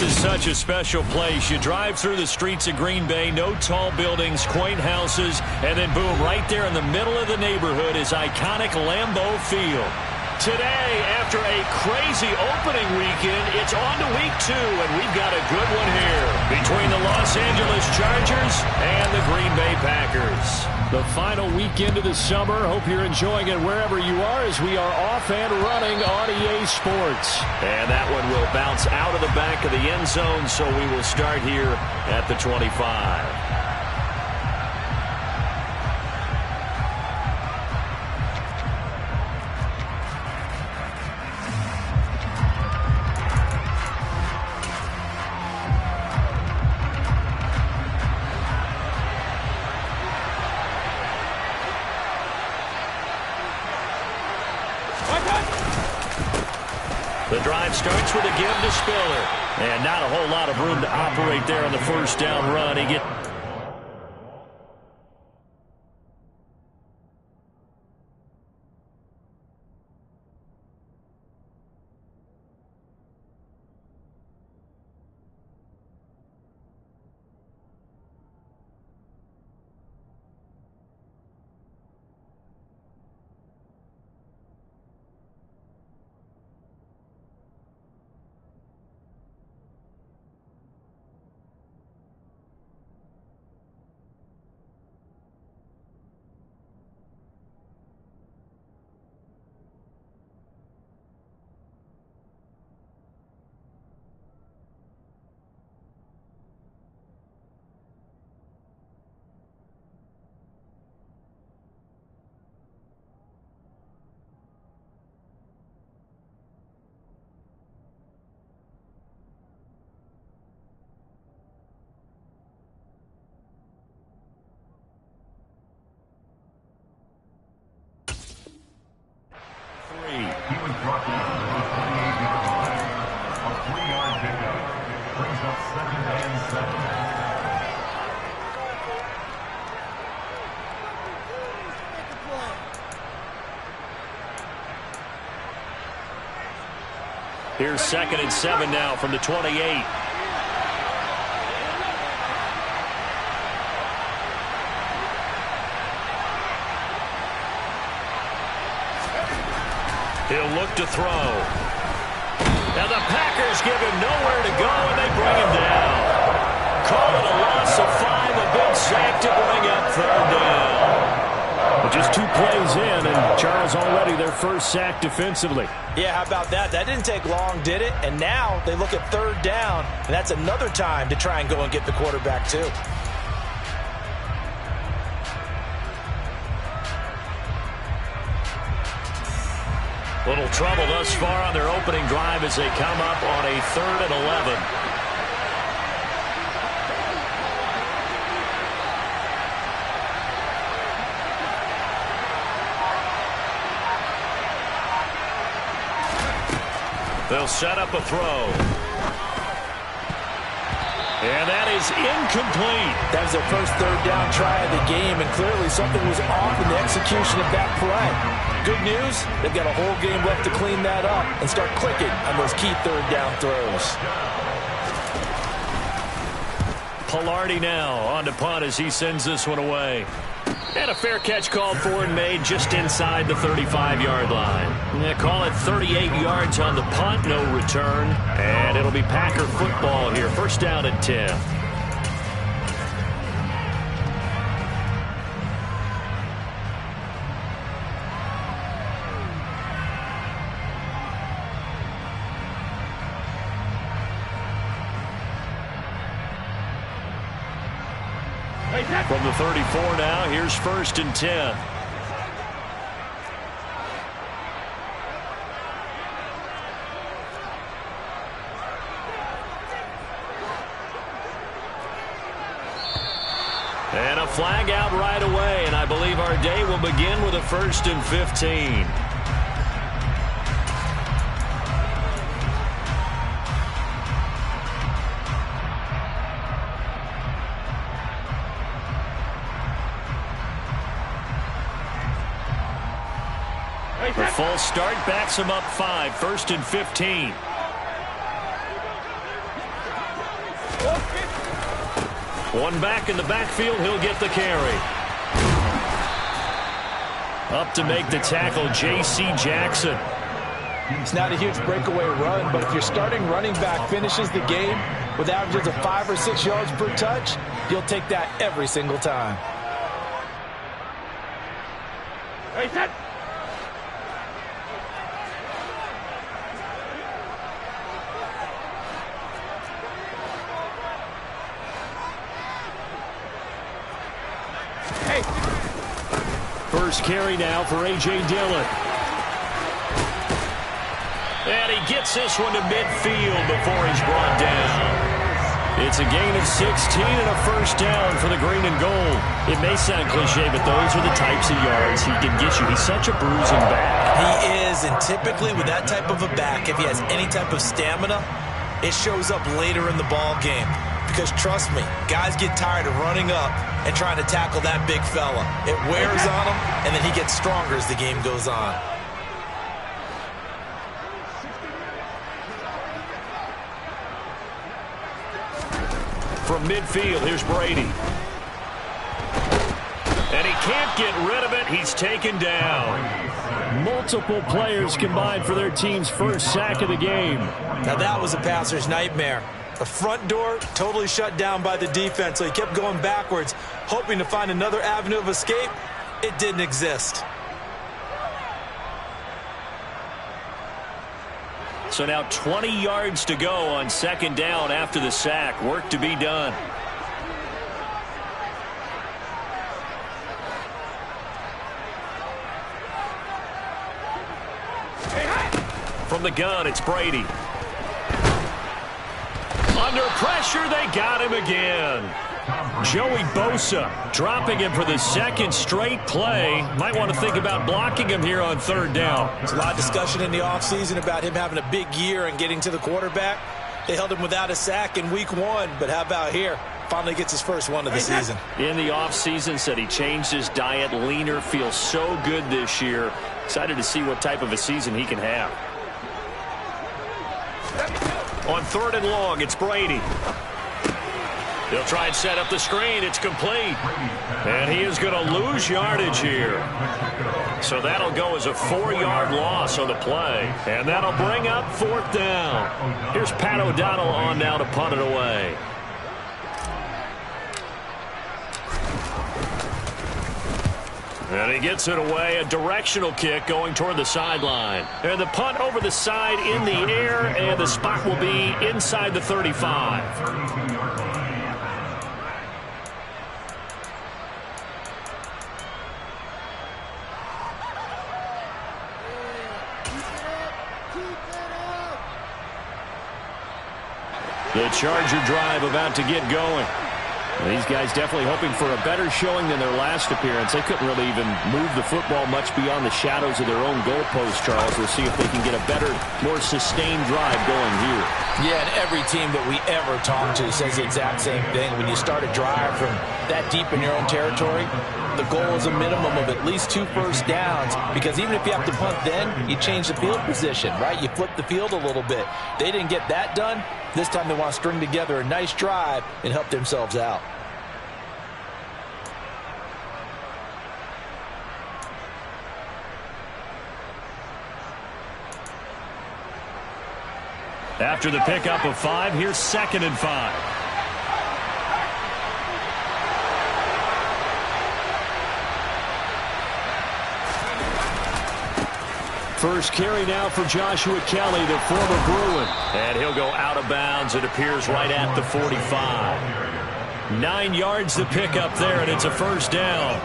This is such a special place. You drive through the streets of Green Bay, no tall buildings, quaint houses, and then boom, right there in the middle of the neighborhood is iconic Lambeau Field. Today, after a crazy opening weekend, it's on to week 2, and we've got a good one here between the Los Angeles Chargers and the Green Bay Packers. The final weekend of the summer. Hope you're enjoying it wherever you are as we are off and running on EA Sports. And that one will bounce out of the back of the end zone, so we will start here at the 25. The drive starts with a give to Spiller. And not a whole lot of room to operate there on the first down run. Here's 2nd and 7 now from the 28. He'll look to throw. Now the Packers give him nowhere to go, and they bring him down. Call it a loss of 5, a big sack to bring up 3rd down. But just 2 plays in, and Charles already their first sack defensively. Yeah, how about that? That didn't take long, did it? And now they look at 3rd down, and that's another time to try and go and get the quarterback too. Little trouble thus far on their opening drive as they come up on a 3rd and 11. They'll set up a throw. And that is incomplete. That was their first 3rd down try of the game, and clearly something was off in the execution of that play. Good news, they've got a whole game left to clean that up and start clicking on those key 3rd down throws. Pilardi now on to punt as he sends this one away. And a fair catch called for and made just inside the 35-yard line. Yeah, call it 38 yards on the punt, no return. And it'll be Packer football here. 1st down and 10. From the 34 now, here's 1st and 10. And a flag out right away, and I believe our day will begin with a 1st and 15. The full start backs him up 5, 1st and 15. One back in the backfield, he'll get the carry. Up to make the tackle, J.C. Jackson. It's not a huge breakaway run, but if your starting running back finishes the game with averages of 5 or 6 yards per touch, you'll take that every single time. Hey, set. First carry now for A.J. Dillon. And he gets this one to midfield before he's brought down. It's a gain of 16 and a first down for the green and gold. It may sound cliche, but those are the types of yards he can get you. He's such a bruising back. He is, and typically with that type of a back, if he has any type of stamina, it shows up later in the ball game. Because trust me, guys get tired of running up and trying to tackle that big fella. It wears on him, and then he gets stronger as the game goes on. From midfield, here's Brady. And he can't get rid of it. He's taken down. Multiple players combined for their team's first sack of the game. Now that was a passer's nightmare. The front door totally shut down by the defense, so he kept going backwards, hoping to find another avenue of escape. It didn't exist. So now 20 yards to go on second down after the sack. Work to be done. From the gun, it's Brady. Under pressure, they got him again. Joey Bosa dropping him for the second straight play. Might want to think about blocking him here on third down. There's a lot of discussion in the offseason about him having a big year and getting to the quarterback. They held him without a sack in week 1, but how about here? Finally gets his first one of the season. In the offseason, said he changed his diet, leaner, feels so good this year. Excited to see what type of a season he can have. On third and long, it's Brady. They'll try and set up the screen. It's complete. And he is going to lose yardage here. So that'll go as a 4-yard loss on the play. And that'll bring up fourth down. Here's Pat O'Donnell on now to punt it away. And he gets it away, a directional kick going toward the sideline. And the punt over the side in the air, and the spot will be inside the 35. The Charger drive about to get going. These guys definitely hoping for a better showing than their last appearance. They couldn't really even move the football much beyond the shadows of their own goalpost, Charles. We'll see if they can get a better, more sustained drive going here. Yeah, and every team that we ever talk to says the exact same thing. When you start a drive from that deep in your own territory, the goal is a minimum of at least 2 first downs, because even if you have to punt then, you change the field position, right? You flip the field a little bit. They didn't get that done. This time they want to string together a nice drive and help themselves out. After the pickup of 5, here's 2nd and 5. First carry now for Joshua Kelly, the former Bruin. And he'll go out of bounds. It appears right at the 45. 9 yards to pick up there, and it's a first down.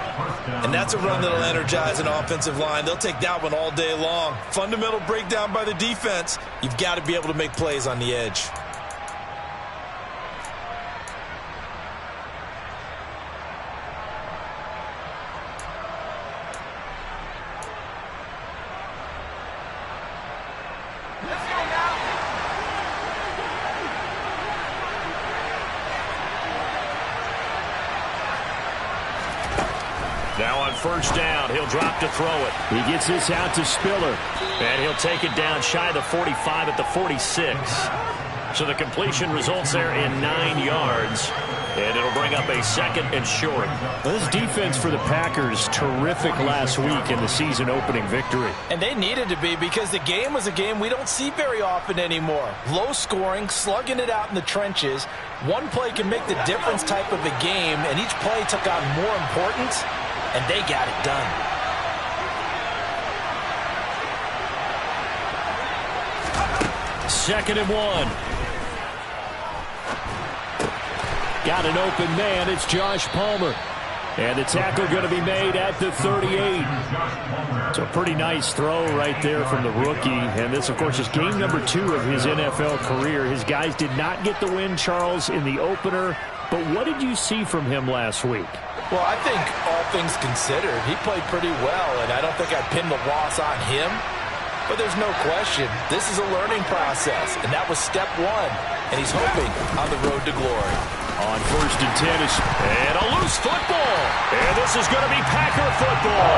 And that's a run that'll energize an offensive line. They'll take that one all day long. Fundamental breakdown by the defense. You've got to be able to make plays on the edge. Now on first down, he'll drop to throw it. He gets this out to Spiller. And he'll take it down shy of the 45 at the 46. So the completion results there in 9 yards. And it'll bring up a 2nd and short. Well, this defense for the Packers, terrific last week in the season opening victory. And they needed to be, because the game was a game we don't see very often anymore. Low scoring, slugging it out in the trenches. One play can make the difference type of a game, and each play took on more importance, and they got it done. Second and 1. Got an open man. It's Josh Palmer. And the tackle going to be made at the 38. So a pretty nice throw right there from the rookie. And this, of course, is game number 2 of his NFL career. His guys did not get the win, Charles, in the opener. But what did you see from him last week? Well, I think all things considered, he played pretty well, and I don't think I'd pin the loss on him. But there's no question, this is a learning process, and that was step 1. And he's hoping on the road to glory. On 1st and 10 and a loose football. And this is going to be Packer football.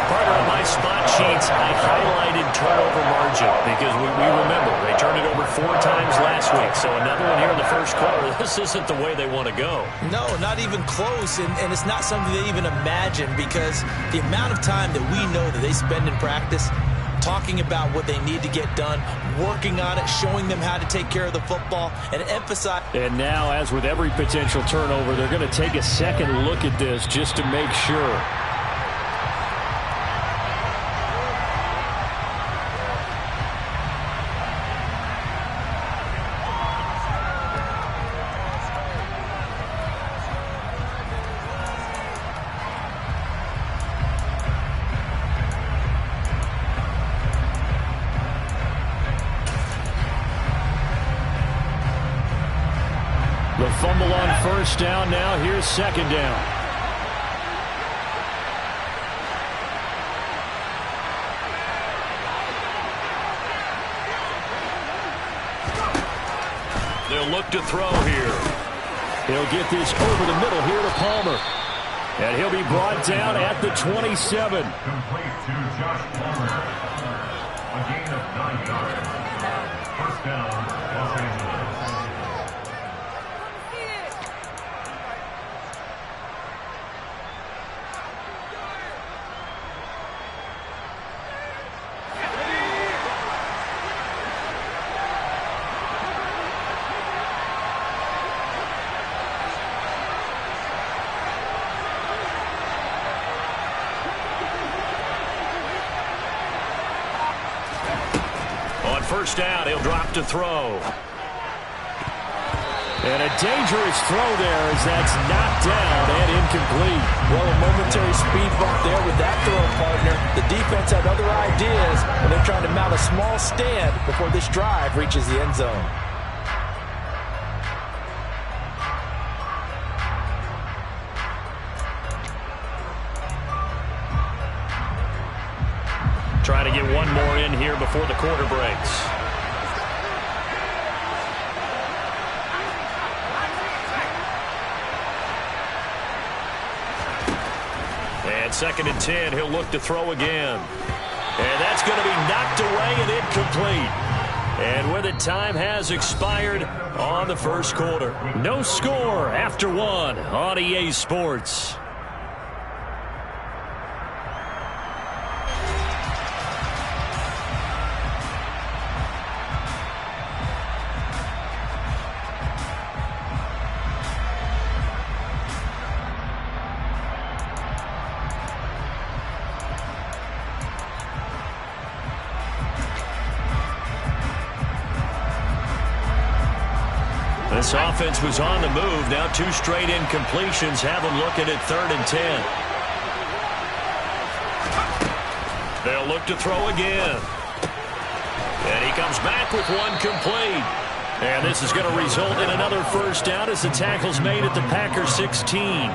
Partner, on my spot sheets, I highlighted turnover margin because we remember they turned it over 4 times last week. So another one here in the first quarter. This isn't the way they want to go. No, not even close. And it's not something they even imagine, because the amount of time that we know that they spend in practice talking about what they need to get done, working on it, showing them how to take care of the football, and emphasize. And now, as with every potential turnover, they're going to take a second look at this just to make sure. The fumble on 1st down. Now here's 2nd down. They'll look to throw here. He'll get this over the middle here to Palmer. And he'll be brought down at the 27. Complete to Josh Palmer. A gain of 9 yards. 1st down, Los Angeles. On 1st down, he'll drop to throw. And a dangerous throw there as that's knocked down and incomplete. Well, a momentary speed bump there with that throw, partner. The defense had other ideas, and they're trying to mount a small stand before this drive reaches the end zone. Trying to get one more in here before the quarter breaks. And 2nd and 10, he'll look to throw again. And that's going to be knocked away and incomplete. And with it, time has expired on the first quarter. No score after 1 on EA Sports. This offense was on the move. Now 2 straight incompletions have them looking at 3rd and 10. They'll look to throw again. And he comes back with one complete. And this is going to result in another 1st down as the tackle's made at the Packers 16.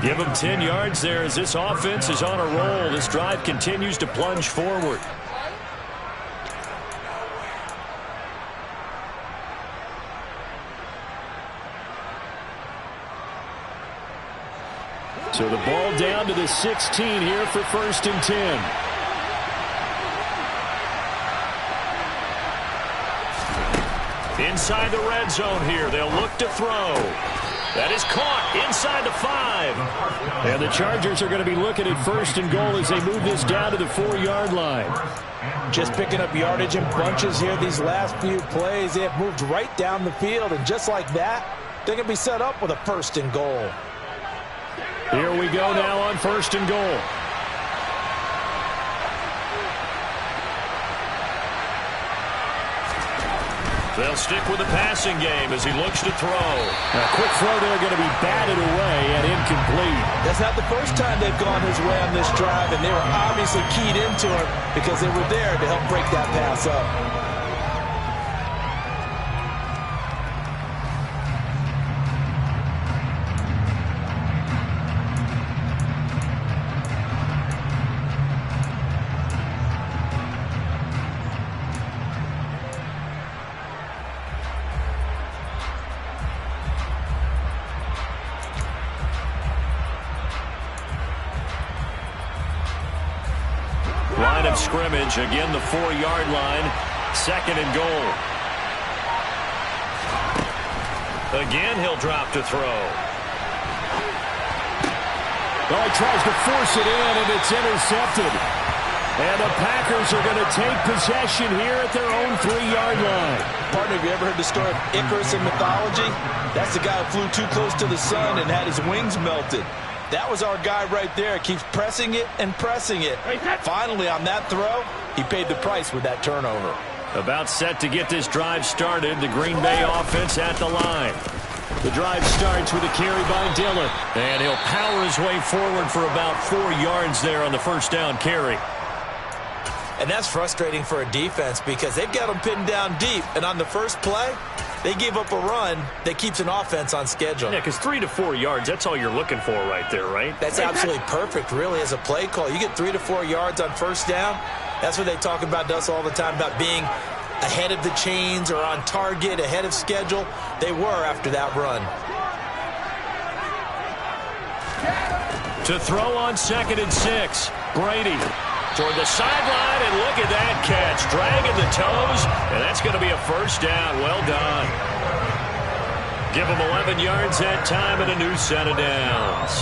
Give them 10 yards there as this offense is on a roll. This drive continues to plunge forward. So the ball down to the 16 here for 1st and 10. Inside the red zone here. They'll look to throw. That is caught inside the 5. And the Chargers are going to be looking at 1st and goal as they move this down to the 4-yard line. Just picking up yardage in bunches here these last few plays. They have moved right down the field, and just like that, they're going to be set up with a 1st and goal. Here we go now on 1st and goal. They'll stick with the passing game as he looks to throw. A quick throw there going to be batted away and incomplete. That's not the first time they've gone his way on this drive, and they were obviously keyed into it because they were there to help break that pass up. Line of scrimmage, again the 4-yard line, 2nd and goal. Again, he'll drop to throw. Oh, he tries to force it in, and it's intercepted. And the Packers are going to take possession here at their own 3-yard line. Partner, have you ever heard the story of Icarus in mythology? That's the guy who flew too close to the sun and had his wings melted. That was our guy right there. Keeps pressing it and pressing it. Finally, on that throw, he paid the price with that turnover. About set to get this drive started. The Green Bay offense at the line. The drive starts with a carry by Dillon. And he'll power his way forward for about 4 yards there on the 1st down carry. And that's frustrating for a defense because they've got them pinned down deep. And on the first play, they give up a run that keeps an offense on schedule. Yeah, because 3 to 4 yards, that's all you're looking for right there, right? That's absolutely perfect, really, as a play call. You get 3 to 4 yards on 1st down. That's what they talk about to us all the time, about being ahead of the chains or on target, ahead of schedule. They were after that run. To throw on 2nd and 6, Brady. Toward the sideline, and look at that catch. Dragging the toes, and that's going to be a 1st down. Well done. Give them 11 yards that time and a new set of downs.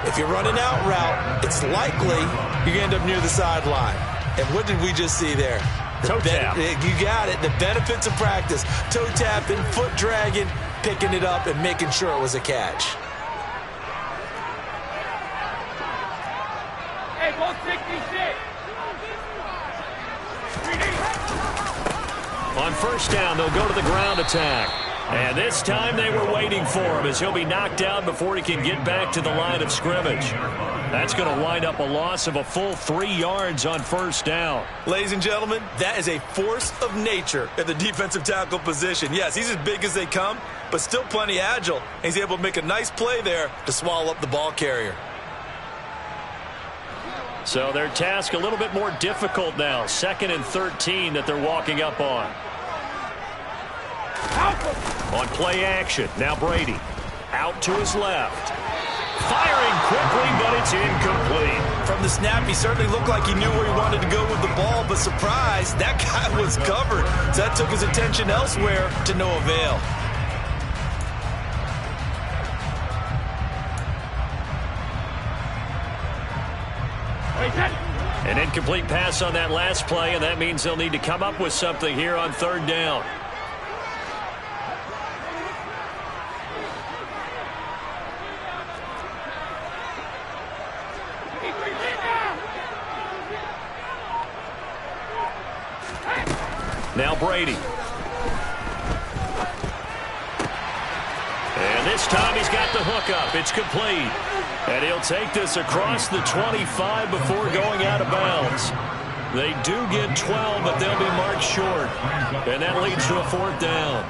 If you're running out route, it's likely you're going to end up near the sideline. And what did we just see there? Toe tap. You got it. The benefits of practice. Toe tapping, foot dragging, picking it up, and making sure it was a catch. On 1st down, they'll go to the ground attack. And this time they were waiting for him as he'll be knocked down before he can get back to the line of scrimmage. That's going to wind up a loss of a full 3 yards on 1st down. Ladies and gentlemen, that is a force of nature at the defensive tackle position. Yes, he's as big as they come, but still plenty agile. And he's able to make a nice play there to swallow up the ball carrier. So their task a little bit more difficult now. 2nd and 13 that they're walking up on. On play action, now Brady. Out to his left. Firing quickly, but it's incomplete. From the snap, he certainly looked like he knew where he wanted to go with the ball, but surprise, that guy was covered. So that took his attention elsewhere to no avail. An incomplete pass on that last play, and that means they'll need to come up with something here on 3rd down. Now Brady. And this time he's got the hook up. It's complete. And he'll take this across the 25 before going out of bounds. They do get 12, but they'll be marked short. And that leads to a 4th down.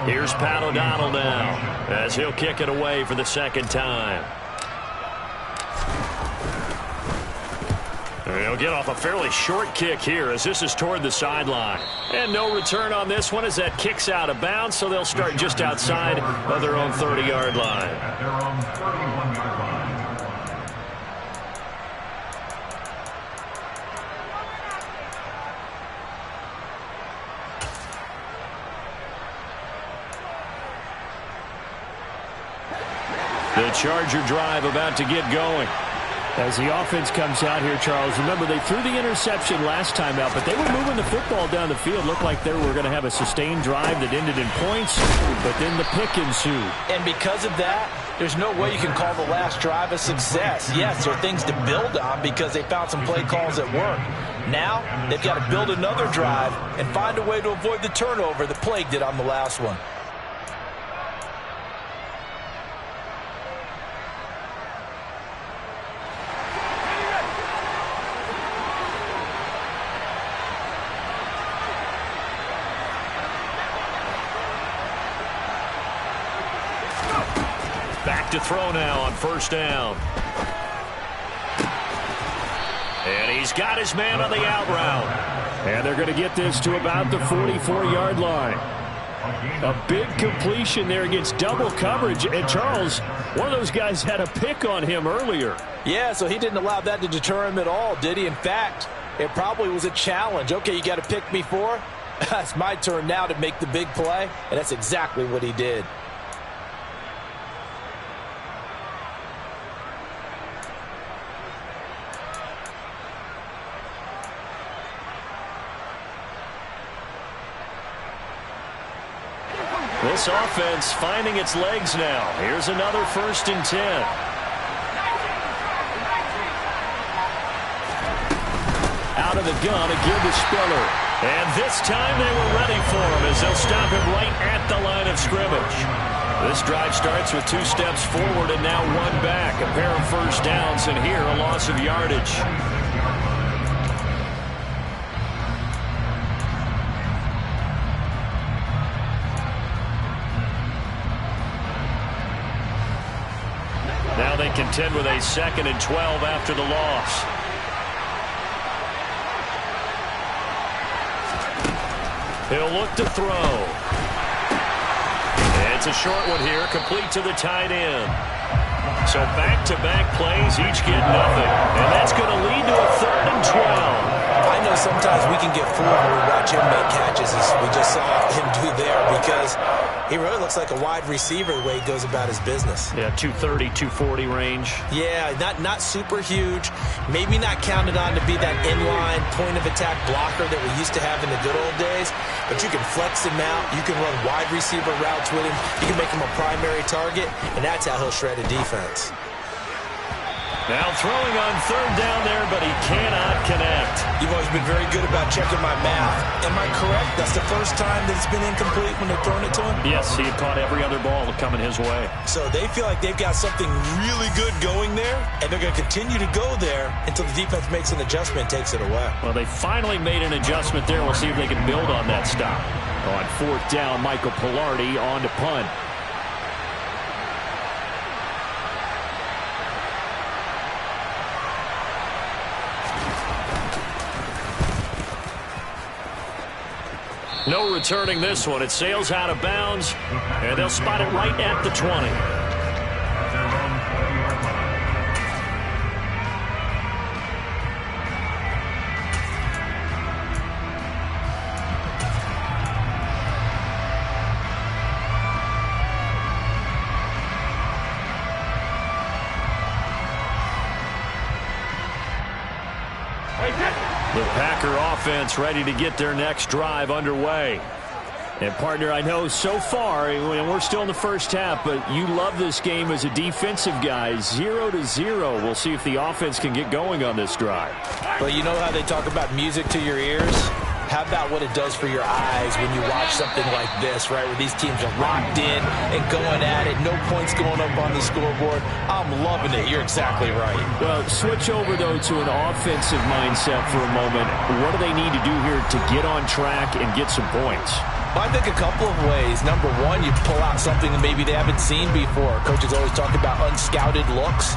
Here's Pat O'Donnell now as he'll kick it away for the 2nd time. He'll get off a fairly short kick here as this is toward the sideline. And no return on this one as that kick's out of bounds, so they'll start just outside of their own 30-yard line. At their own 31-yard line. The Charger drive about to get going. As the offense comes out here, Charles, remember they threw the interception last time out, but they were moving the football down the field. Looked like they were going to have a sustained drive that ended in points, but then the pick ensued. And because of that, there's no way you can call the last drive a success. Yes, there are things to build on because they found some play calls that work. Now, they've got to build another drive and find a way to avoid the turnover that plagued it on the last one. Back to throw now on first down. And he's got his man on the out route. And they're going to get this to about the 44-yard line. A big completion there against double coverage. And Charles, one of those guys had a pick on him earlier. Yeah, so he didn't allow that to deter him at all, did he? In fact, it probably was a challenge. Okay, you got to pick me for? It's my turn now to make the big play. And that's exactly what he did. This offense finding its legs now. Here's another 1st and 10. Out of the gun, a give to Spiller. And this time they were ready for him as they'll stop him right at the line of scrimmage. This drive starts with 2 steps forward and now 1 back. A pair of first downs, and here a loss of yardage. Now they contend with a 2nd and 12 after the loss. He'll look to throw. It's a short one here, complete to the tight end. So back-to-back plays, each get nothing. And that's going to lead to a 3rd and 12. I know sometimes we can get fooled when we watch him make catches, as we just saw him do there, because he really looks like a wide receiver the way he goes about his business. Yeah, 230, 240 range. Yeah, not super huge. Maybe not counted on to be that inline point-of-attack blocker that we used to have in the good old days, but you can flex him out. You can run wide receiver routes with him. You can make him a primary target, and that's how he'll shred a defense. Now throwing on 3rd down there, but he cannot connect. You've always been very good about checking my math. Am I correct? That's the first time that it's been incomplete when they've thrown it to him? Yes, he had caught every other ball coming his way. So they feel like they've got something really good going there, and they're going to continue to go there until the defense makes an adjustment and takes it away. Well, they finally made an adjustment there. We'll see if they can build on that stop. On 4th down, Michael Pilardi on to punt. No returning this one. It sails out of bounds, and they'll spot it right at the 20. The Packer offense ready to get their next drive underway. And, partner, I know so far, and we're still in the first half, but you love this game as a defensive guy. 0-0. We'll see if the offense can get going on this drive. Well, you know how they talk about music to your ears? How about what it does for your eyes when you watch something like this, right, where these teams are locked in and going at it, no points going up on the scoreboard? I'm loving it. You're exactly right. Well, switch over, though, to an offensive mindset for a moment. What do they need to do here to get on track and get some points? I think a couple of ways. Number one, you pull out something that maybe they haven't seen before. Coaches always talk about unscouted looks.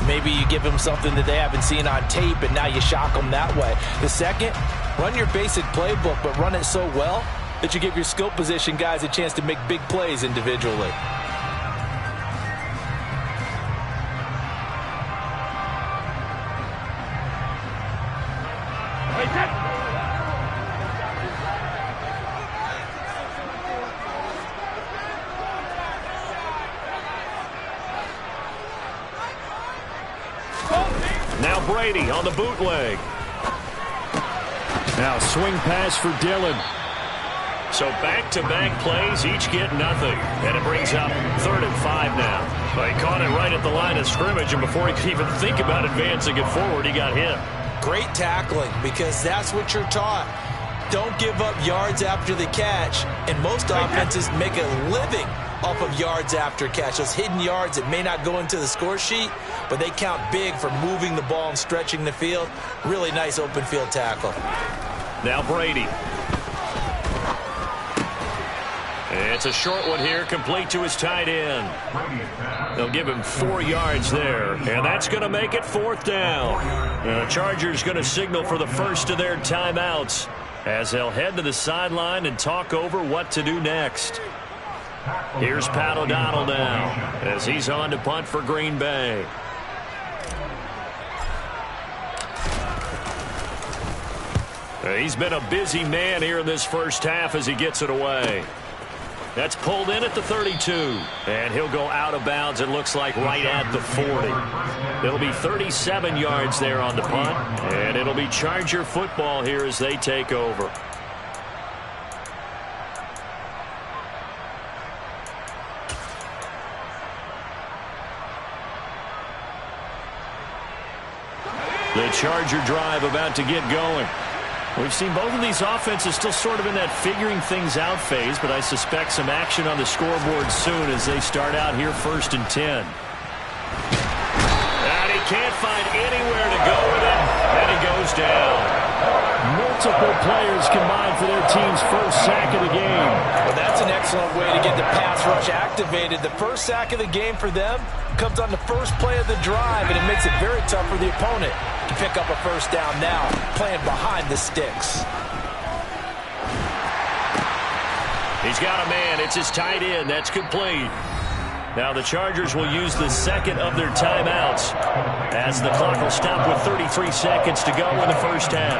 Maybe you give them something that they haven't seen on tape, and now you shock them that way. The second, run your basic playbook, but run it so well that you give your skill position guys a chance to make big plays individually. Brady on the bootleg. Now swing pass for Dillon. So back-to-back plays, each get nothing. And it brings up 3rd and 5 now. Well, he caught it right at the line of scrimmage, and before he could even think about advancing it forward, he got hit. Great tackling, because that's what you're taught. Don't give up yards after the catch. And most offenses make a living off of yards after catch. Those hidden yards that may not go into the score sheet, but they count big for moving the ball and stretching the field. Really nice open field tackle. Now Brady. It's a short one here, complete to his tight end. They'll give him 4 yards there, and that's going to make it 4th down. The Chargers going to signal for the first of their timeouts as they'll head to the sideline and talk over what to do next. Here's Pat O'Donnell now as he's on to punt for Green Bay. He's been a busy man here in this first half as he gets it away. That's pulled in at the 32. And he'll go out of bounds, it looks like, right at the 40. It'll be 37 yards there on the punt. And it'll be Charger football here as they take over. The Charger drive about to get going. We've seen both of these offenses still sort of in that figuring things out phase, but I suspect some action on the scoreboard soon as they start out here 1st and 10. And he can't find anywhere to go with it, and he goes down. Multiple players combined for their team's first sack of the game. Well, that's an excellent way to get the pass rush activated. The first sack of the game for them comes on the first play of the drive, and it makes it very tough for the opponent to pick up a first down now, playing behind the sticks. He's got a man. It's his tight end. That's complete. Now the Chargers will use the second of their timeouts as the clock will stop with 33 seconds to go in the first half.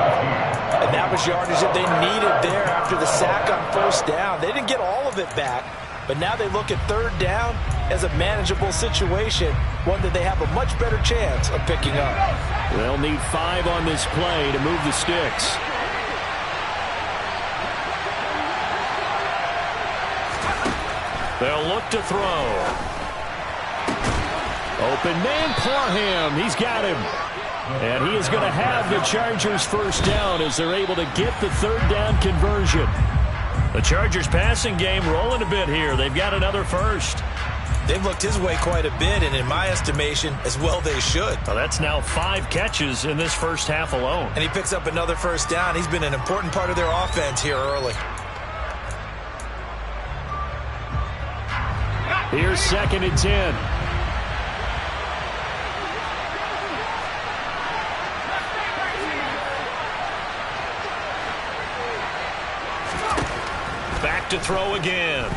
And that was yardage that they needed there after the sack on first down. They didn't get all of it back, but now they look at 3rd down as a manageable situation, one that they have a much better chance of picking up. They'll need 5 on this play to move the sticks. They'll look to throw. Open man, Parham. He's got him. And he is going to have the Chargers first down as they're able to get the 3rd down conversion. The Chargers passing game rolling a bit here. They've got another first. They've looked his way quite a bit, and in my estimation, as well they should. Well, that's now 5 catches in this first half alone. And he picks up another first down. He's been an important part of their offense here early. Here's 2nd and 10. Back to throw again.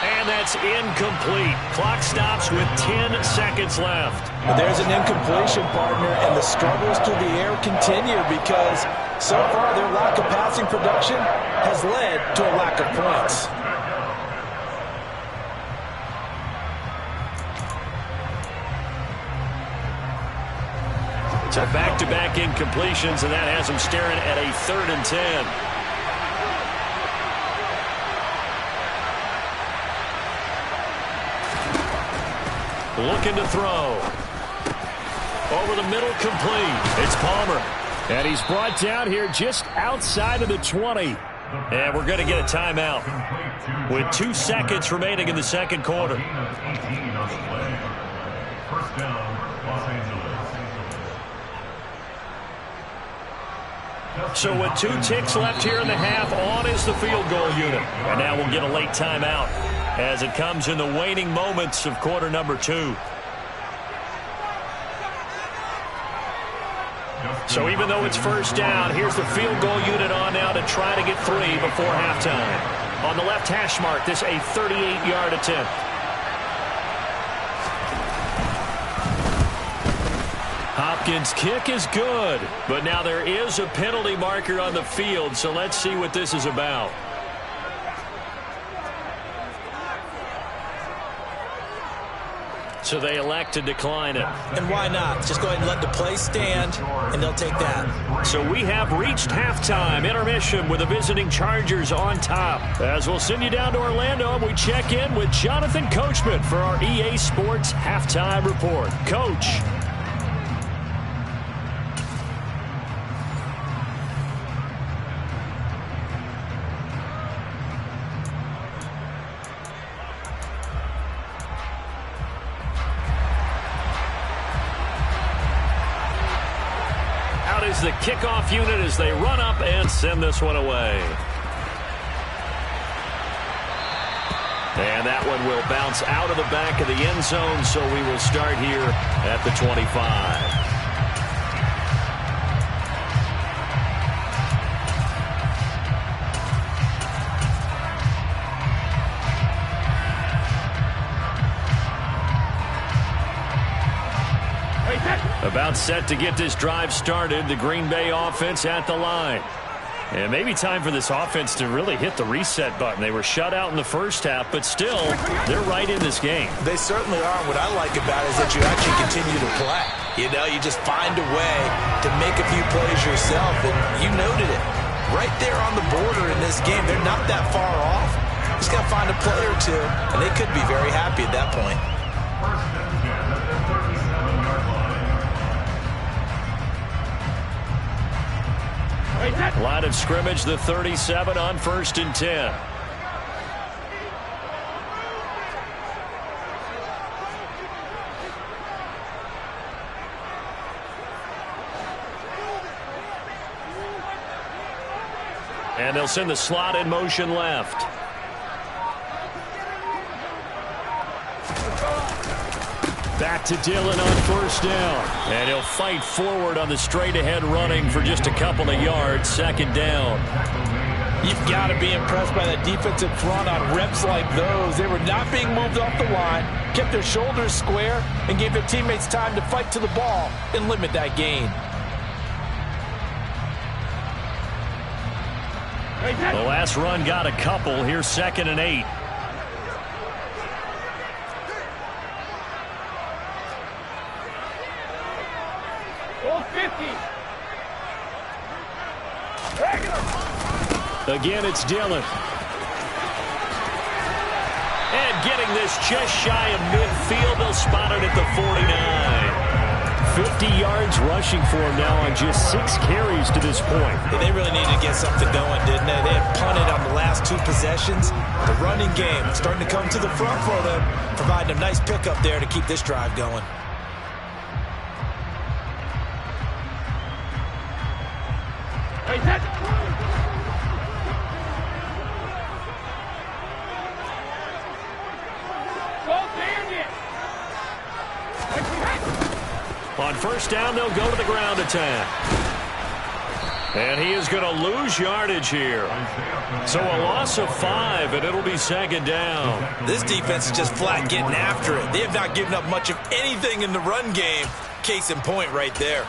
And that's incomplete. Clock stops with 10 seconds left. But there's an incompletion, partner, and the struggles through the air continue because so far their lack of passing production has led to a lack of points. So back-to-back incompletions, and that has them staring at a 3rd and 10. Looking to throw. Over the middle, complete. It's Palmer. And he's brought down here just outside of the 20. And we're going to get a timeout with 2 seconds remaining in the second quarter. First down, Los Angeles. So with 2 ticks left here in the half, on is the field goal unit. And now we'll get a late timeout as it comes in the waning moments of quarter number 2. So even though it's first down, here's the field goal unit on now to try to get 3 before halftime. On the left hash mark, this a 38-yard attempt. Hopkins' kick is good, but now there is a penalty marker on the field, so let's see what this is about. So they elect to decline it. And why not? Just go ahead and let the play stand, and they'll take that. So we have reached halftime. Intermission with the visiting Chargers on top. As we'll send you down to Orlando, and we check in with Jonathan Coachman for our EA Sports Halftime Report. Coach. Is the kickoff unit as they run up and send this one away. And that one will bounce out of the back of the end zone, so we will start here at the 25. About set to get this drive started. The Green Bay offense at the line. And maybe time for this offense to really hit the reset button. They were shut out in the first half, but still, they're right in this game. They certainly are. What I like about it is that you actually continue to play. You know, you just find a way to make a few plays yourself, and you noted it. Right there on the border in this game, they're not that far off. Just got to find a play or two, and they could be very happy at that point. Line of scrimmage, the 37 on 1st and 10. And they'll send the slot in motion left. Back to Dillon on 1st down. And he'll fight forward on the straight-ahead running for just a couple of yards. 2nd down. You've got to be impressed by that defensive front on reps like those. They were not being moved off the line, kept their shoulders square, and gave their teammates time to fight to the ball and limit that gain. The last run got a couple. Here's 2nd and 8. Again, it's Dillon. And getting this just shy of midfield. They'll spot it at the 49. 50 yards rushing for him now on just 6 carries to this point. Yeah, they really needed to get something going, didn't they? They had punted on the last 2 possessions. The running game starting to come to the front for them, providing a nice pickup there to keep this drive going. On 1st down, they'll go to the ground attack. And he is going to lose yardage here. So a loss of 5, and it'll be 2nd down. This defense is just flat getting after it. They have not given up much of anything in the run game. Case in point right there.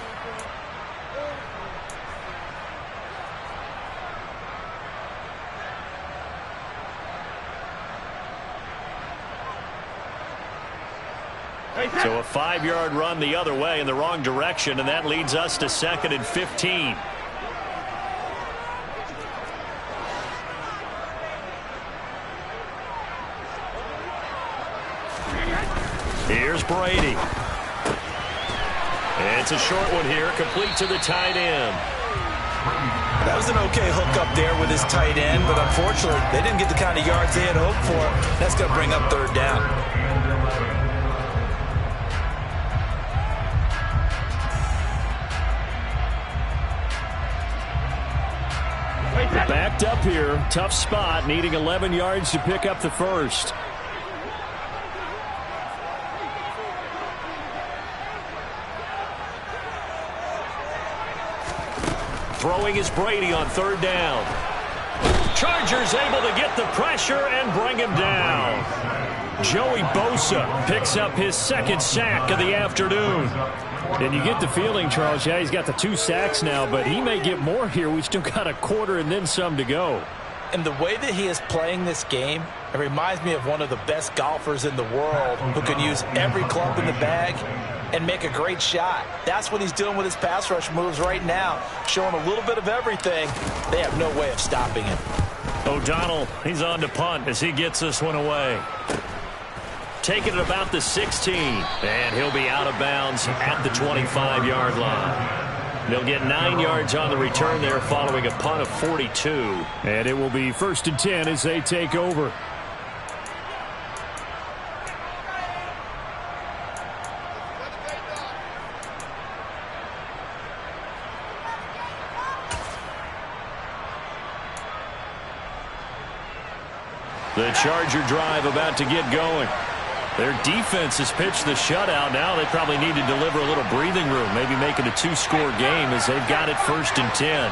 So a 5-yard run the other way in the wrong direction, and that leads us to 2nd and 15. Here's Brady. It's a short one here, complete to the tight end. That was an okay hook up there with his tight end, but unfortunately, they didn't get the kind of yards they had hoped for. That's going to bring up 3rd down. Backed up here, tough spot, needing 11 yards to pick up the first. Throwing is Brady on 3rd down. Chargers able to get the pressure and bring him down. Joey Bosa picks up his 2nd sack of the afternoon. And you get the feeling, Charles, yeah, he's got the 2 sacks now, but he may get more here. We still got a quarter and then some to go. And the way that he is playing this game, It reminds me of one of the best golfers in the world who can use every club in the bag and make a great shot. That's what he's doing with his pass rush moves right now, showing a little bit of everything. They have no way of stopping him. O'Donnell, he's on to punt as he gets this one away. Taking it about the 16, and he'll be out of bounds at the 25-yard line. They'll get 9 yards on the return there following a punt of 42. And it will be 1st and 10 as they take over. The Charger drive about to get going. Their defense has pitched the shutout. Now they probably need to deliver a little breathing room, maybe make it a 2-score game as they've got it 1st and 10.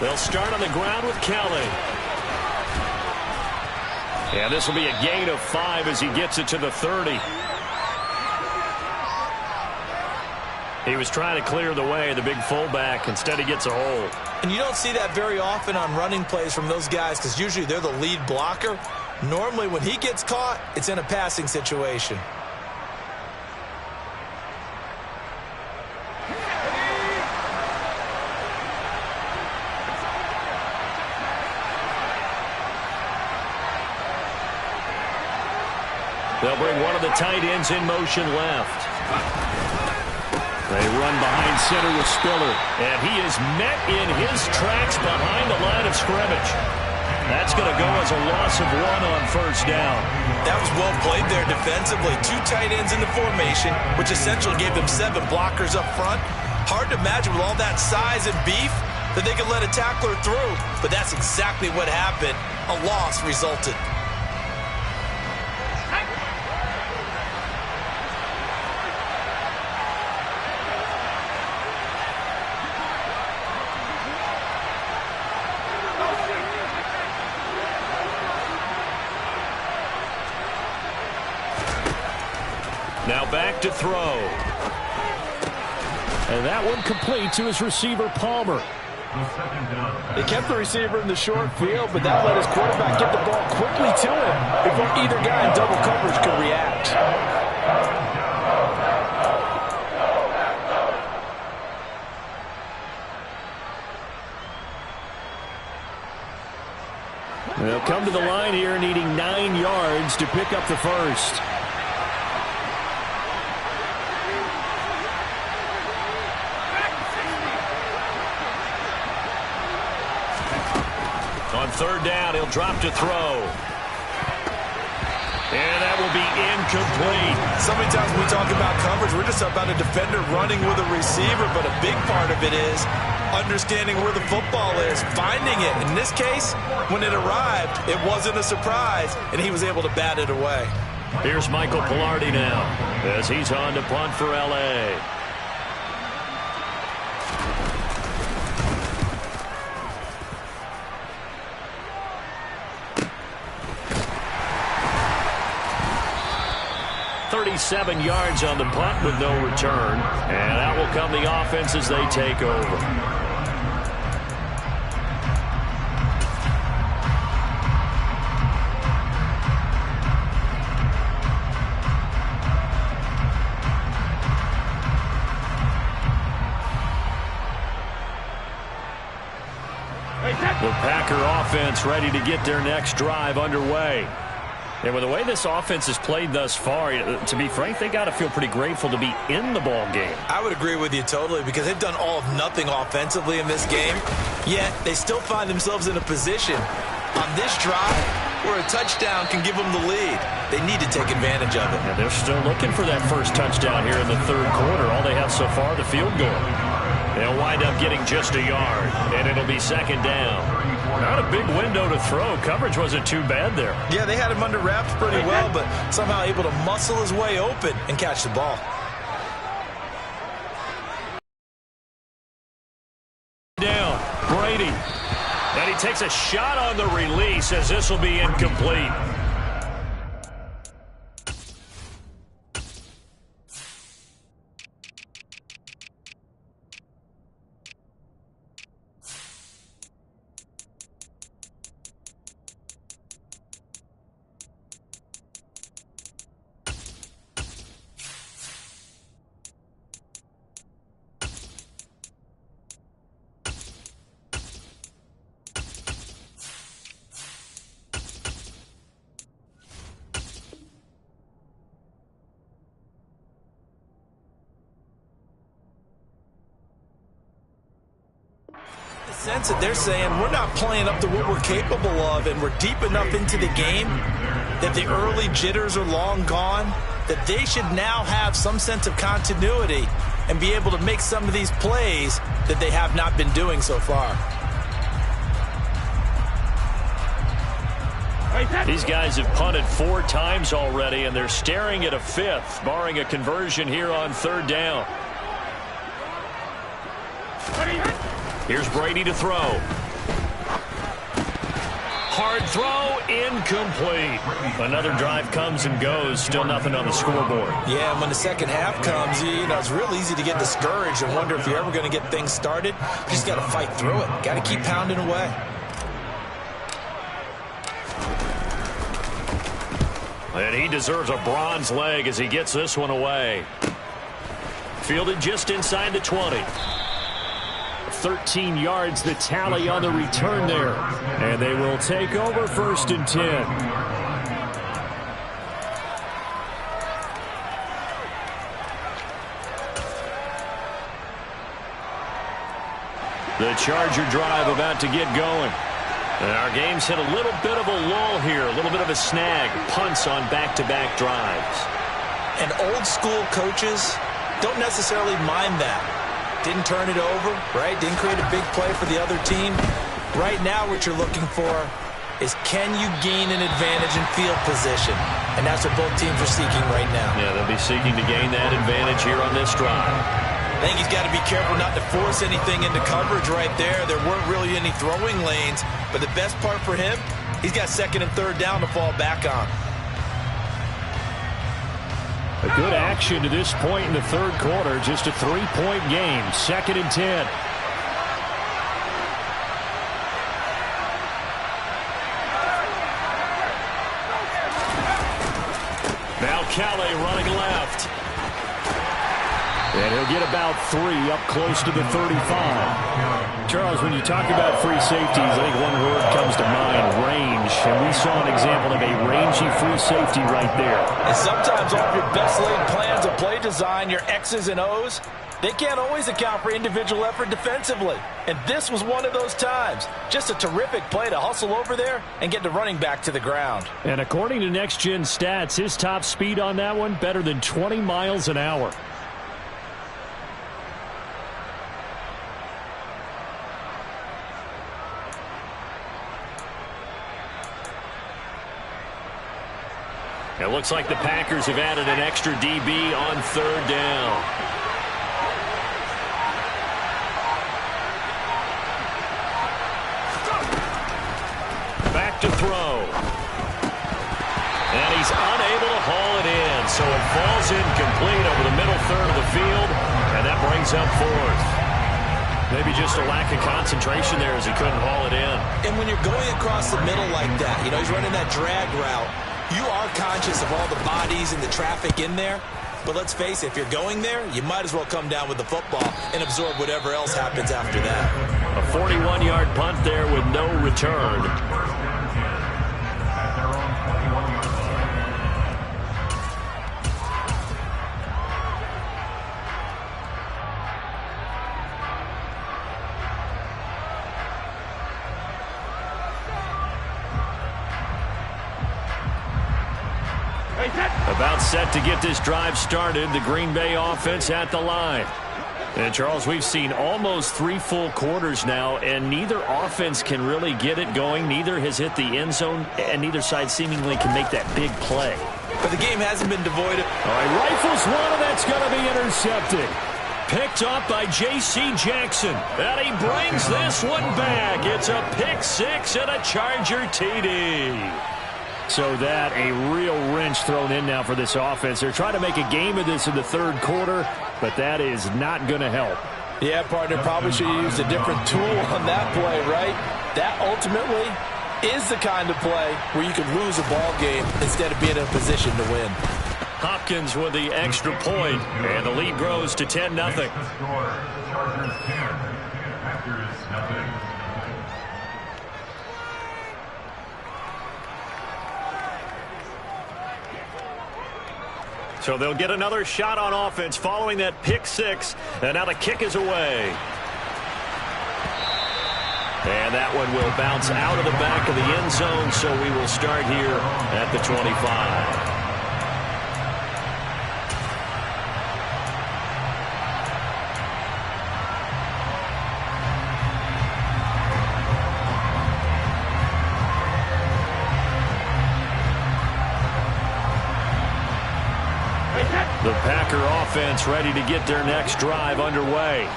They'll start on the ground with Kelly. And this will be a gain of 5 as he gets it to the 30. He was trying to clear the way, the big fullback. Instead, he gets a hole. And you don't see that very often on running plays from those guys because usually they're the lead blocker. Normally, when he gets caught, it's in a passing situation. They'll bring one of the tight ends in motion left. They run behind center with Spiller, and he is met in his tracks behind the line of scrimmage. That's going to go as a loss of 1 on 1st down. That was well played there defensively. 2 tight ends in the formation, which essentially gave them 7 blockers up front. Hard to imagine with all that size and beef that they could let a tackler through, but that's exactly what happened. A loss resulted. Now back to throw. And that one complete to his receiver, Palmer. They kept the receiver in the short field, but that let his quarterback get the ball quickly to him before either guy in double coverage could react. They'll come to the line here needing 9 yards to pick up the first. On 3rd down, he'll drop to throw. And that will be incomplete. So many times when we talk about coverage, we're just about a defender running with a receiver, but a big part of it is understanding where the football is, finding it. In this case, when it arrived, it wasn't a surprise, and he was able to bat it away. Here's Michael Pilardi now as he's on to punt for L.A. .37 yards on the punt with no return. And that will come the offense as they take over. The Packer offense ready to get their next drive underway. And with the way this offense has played thus far, to be frank, they got to feel pretty grateful to be in the ball game. I would agree with you totally because they've done all of nothing offensively in this game, yet they still find themselves in a position on this drive where a touchdown can give them the lead. They need to take advantage of it. And they're still looking for that first touchdown here in the 3rd quarter. All they have so far, the field goal. They'll wind up getting just a yard, and it'll be 2nd down. Not a big window to throw. Coverage wasn't too bad there. Yeah, they had him under wraps pretty well, but somehow able to muscle his way open and catch the ball. Down, Brady. And he takes a shot on the release as this will be incomplete. sense that they're saying we're not playing up to what we're capable of, and we're deep enough into the game that the early jitters are long gone, that they should now have some sense of continuity and be able to make some of these plays that they have not been doing so far. These guys have punted 4 times already, and they're staring at a 5th, barring a conversion here on 3rd down. Here's Brady to throw. Hard throw, incomplete. Another drive comes and goes, still nothing on the scoreboard. Yeah, and when the second half comes, you know, it's real easy to get discouraged and wonder if you're ever going to get things started. You just got to fight through it. Got to keep pounding away. And he deserves a bronze leg as he gets this one away. Fielded just inside the 20. 13 yards the tally on the return there. And they will take over 1st and 10. The Charger drive about to get going. And our game's hit a little bit of a lull here, a little bit of a snag. Punts on back-to-back drives. And old-school coaches don't necessarily mind that. Didn't turn it over, right? Didn't create a big play for the other team. Right now what you're looking for is, can you gain an advantage in field position? And that's what both teams are seeking right now. Yeah, they'll be seeking to gain that advantage here on this drive. I think he's got to be careful not to force anything into coverage right there. There weren't really any throwing lanes, but the best part for him, he's got 2nd and 3rd down to fall back on. A good action to this point in the 3rd quarter. Just a 3-point game. 2nd and 10. Now Calais running left. And he'll get about 3 up close to the 35. Charles, when you talk about free safeties, I think one word comes to mind, range. And we saw an example of a rangy free safety right there. And sometimes off your best laid plans of play design, your X's and O's, they can't always account for individual effort defensively. And this was one of those times. Just a terrific play to hustle over there and get the running back to the ground. And according to Next Gen Stats, his top speed on that one, better than 20 miles an hour. It looks like the Packers have added an extra DB on 3rd down. Back to throw. And he's unable to haul it in, so it falls incomplete over the middle 3rd of the field, and that brings up 4th. Maybe just a lack of concentration there as he couldn't haul it in. And when you're going across the middle like that, you know, he's running that drag route, you are conscious of all the bodies and the traffic in there. But let's face it, if you're going there, you might as well come down with the football and absorb whatever else happens after that. A 41-yard punt there with no return. About set to get this drive started, the Green Bay offense at the line. And, Charles, we've seen almost 3 full quarters now, and neither offense can really get it going. Neither has hit the end zone, and neither side seemingly can make that big play. But the game hasn't been devoid of... All right, rifles one, and that's going to be intercepted. Picked off by J.C. Jackson. And he brings this one back. It's a pick 6 and a Charger TD. So that a real wrench thrown in now for this offense. They're trying to make a game of this in the 3rd quarter, but that is not going to help. Yeah, partner, probably should have used a different tool on that play, right? That ultimately is the kind of play where you could lose a ball game instead of being in a position to win. Hopkins with the extra point, and the lead grows to 10-0. Chargers 10, Packers nothing. So they'll get another shot on offense following that pick 6, and now the kick is away. And that one will bounce out of the back of the end zone, so we will start here at the 25. The Packer offense ready to get their next drive underway.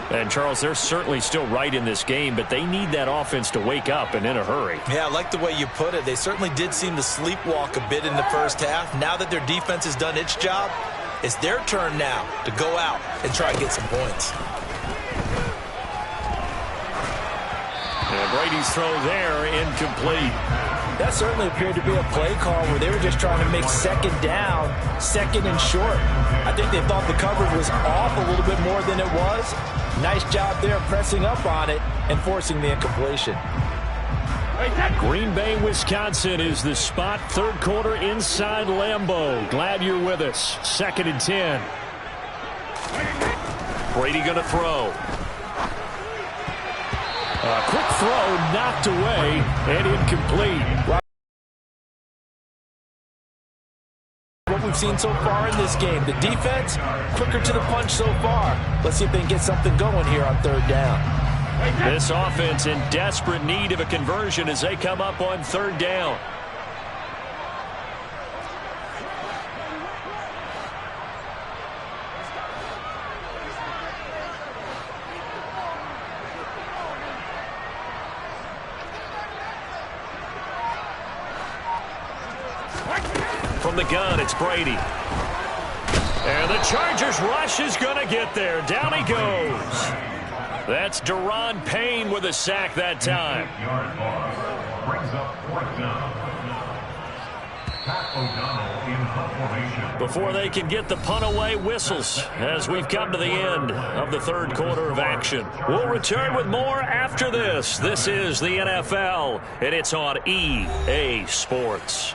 And, Charles, they're certainly still right in this game, but they need that offense to wake up and in a hurry. Yeah, I like the way you put it. They certainly did seem to sleepwalk a bit in the first half. Now that their defense has done its job, it's their turn now to go out and try and get some points. And Brady's throw there, incomplete. That certainly appeared to be a play call where they were just trying to make second down, second and short. I think they thought the coverage was off a little bit more than it was. Nice job there pressing up on it and forcing the incompletion. Green Bay, Wisconsin is the spot. Third quarter inside Lambeau. Glad you're with us. 2nd and 10. Brady going to throw. A quick throw knocked away and incomplete. What we've seen so far in this game, the defense quicker to the punch so far. Let's see if they can get something going here on 3rd down. This offense in desperate need of a conversion as they come up on 3rd down. From the gun, it's Brady. And the Chargers rush is going to get there. Down he goes. That's Daron Payne with a sack that time. Brings up 4th down. Pat O'Donnell in formation. Before they can get the punt away, whistles as we've come to the end of the 3rd quarter of action. We'll return with more after this. This is the NFL, and it's on EA Sports.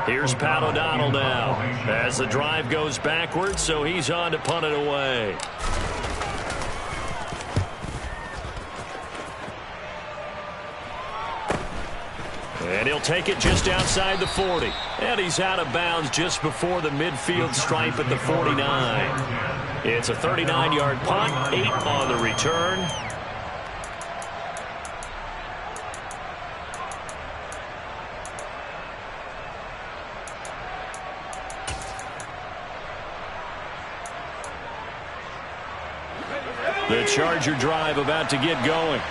Here's Pat O'Donnell now as the drive goes backwards, so he's on to punt it away. And he'll take it just outside the 40. And he's out of bounds just before the midfield stripe at the 49. It's a 39-yard punt, 8 on the return. The Charger drive about to get going.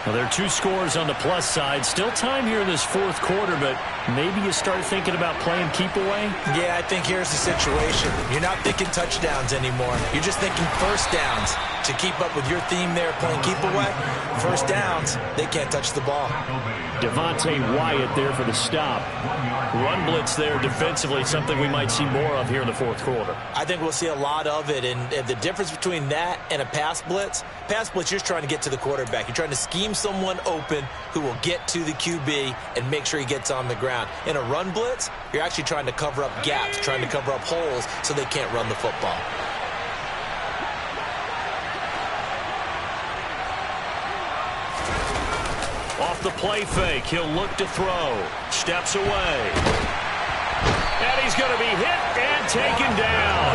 Well, there are 2 scores on the plus side. Still time here in this 4th quarter, but maybe you start thinking about playing keep away? Yeah, I think here's the situation. You're not thinking touchdowns anymore. You're just thinking first downs. To keep up with your theme there, playing keep away, first downs, they can't touch the ball. Devontae Wyatt there for the stop. Run blitz there defensively, something we might see more of here in the 4th quarter. I think we'll see a lot of it, and the difference between that and a pass blitz, you're just trying to get to the quarterback. You're trying to scheme someone open who will get to the QB and make sure he gets on the ground. In a run blitz, you're actually trying to cover up gaps, trying to cover up holes so they can't run the football. Off the play fake, he'll look to throw. Steps away. And he's going to be hit and taken down.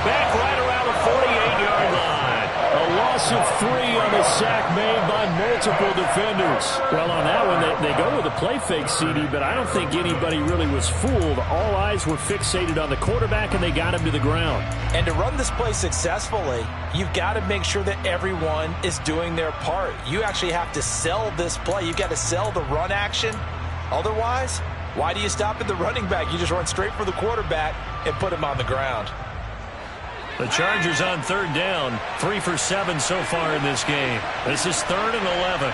Back right around the 48-yard line. A loss of 3 on the sack made by multiple defenders. Well, on that one, they go with a play fake, CD, but I don't think anybody really was fooled. All eyes were fixated on the quarterback, and they got him to the ground. And to run this play successfully, you've got to make sure that everyone is doing their part. You actually have to sell this play. You've got to sell the run action. Otherwise, why do you stop at the running back? You just run straight for the quarterback and put him on the ground. The Chargers on 3rd down, 3 for 7 so far in this game. This is 3rd and 11.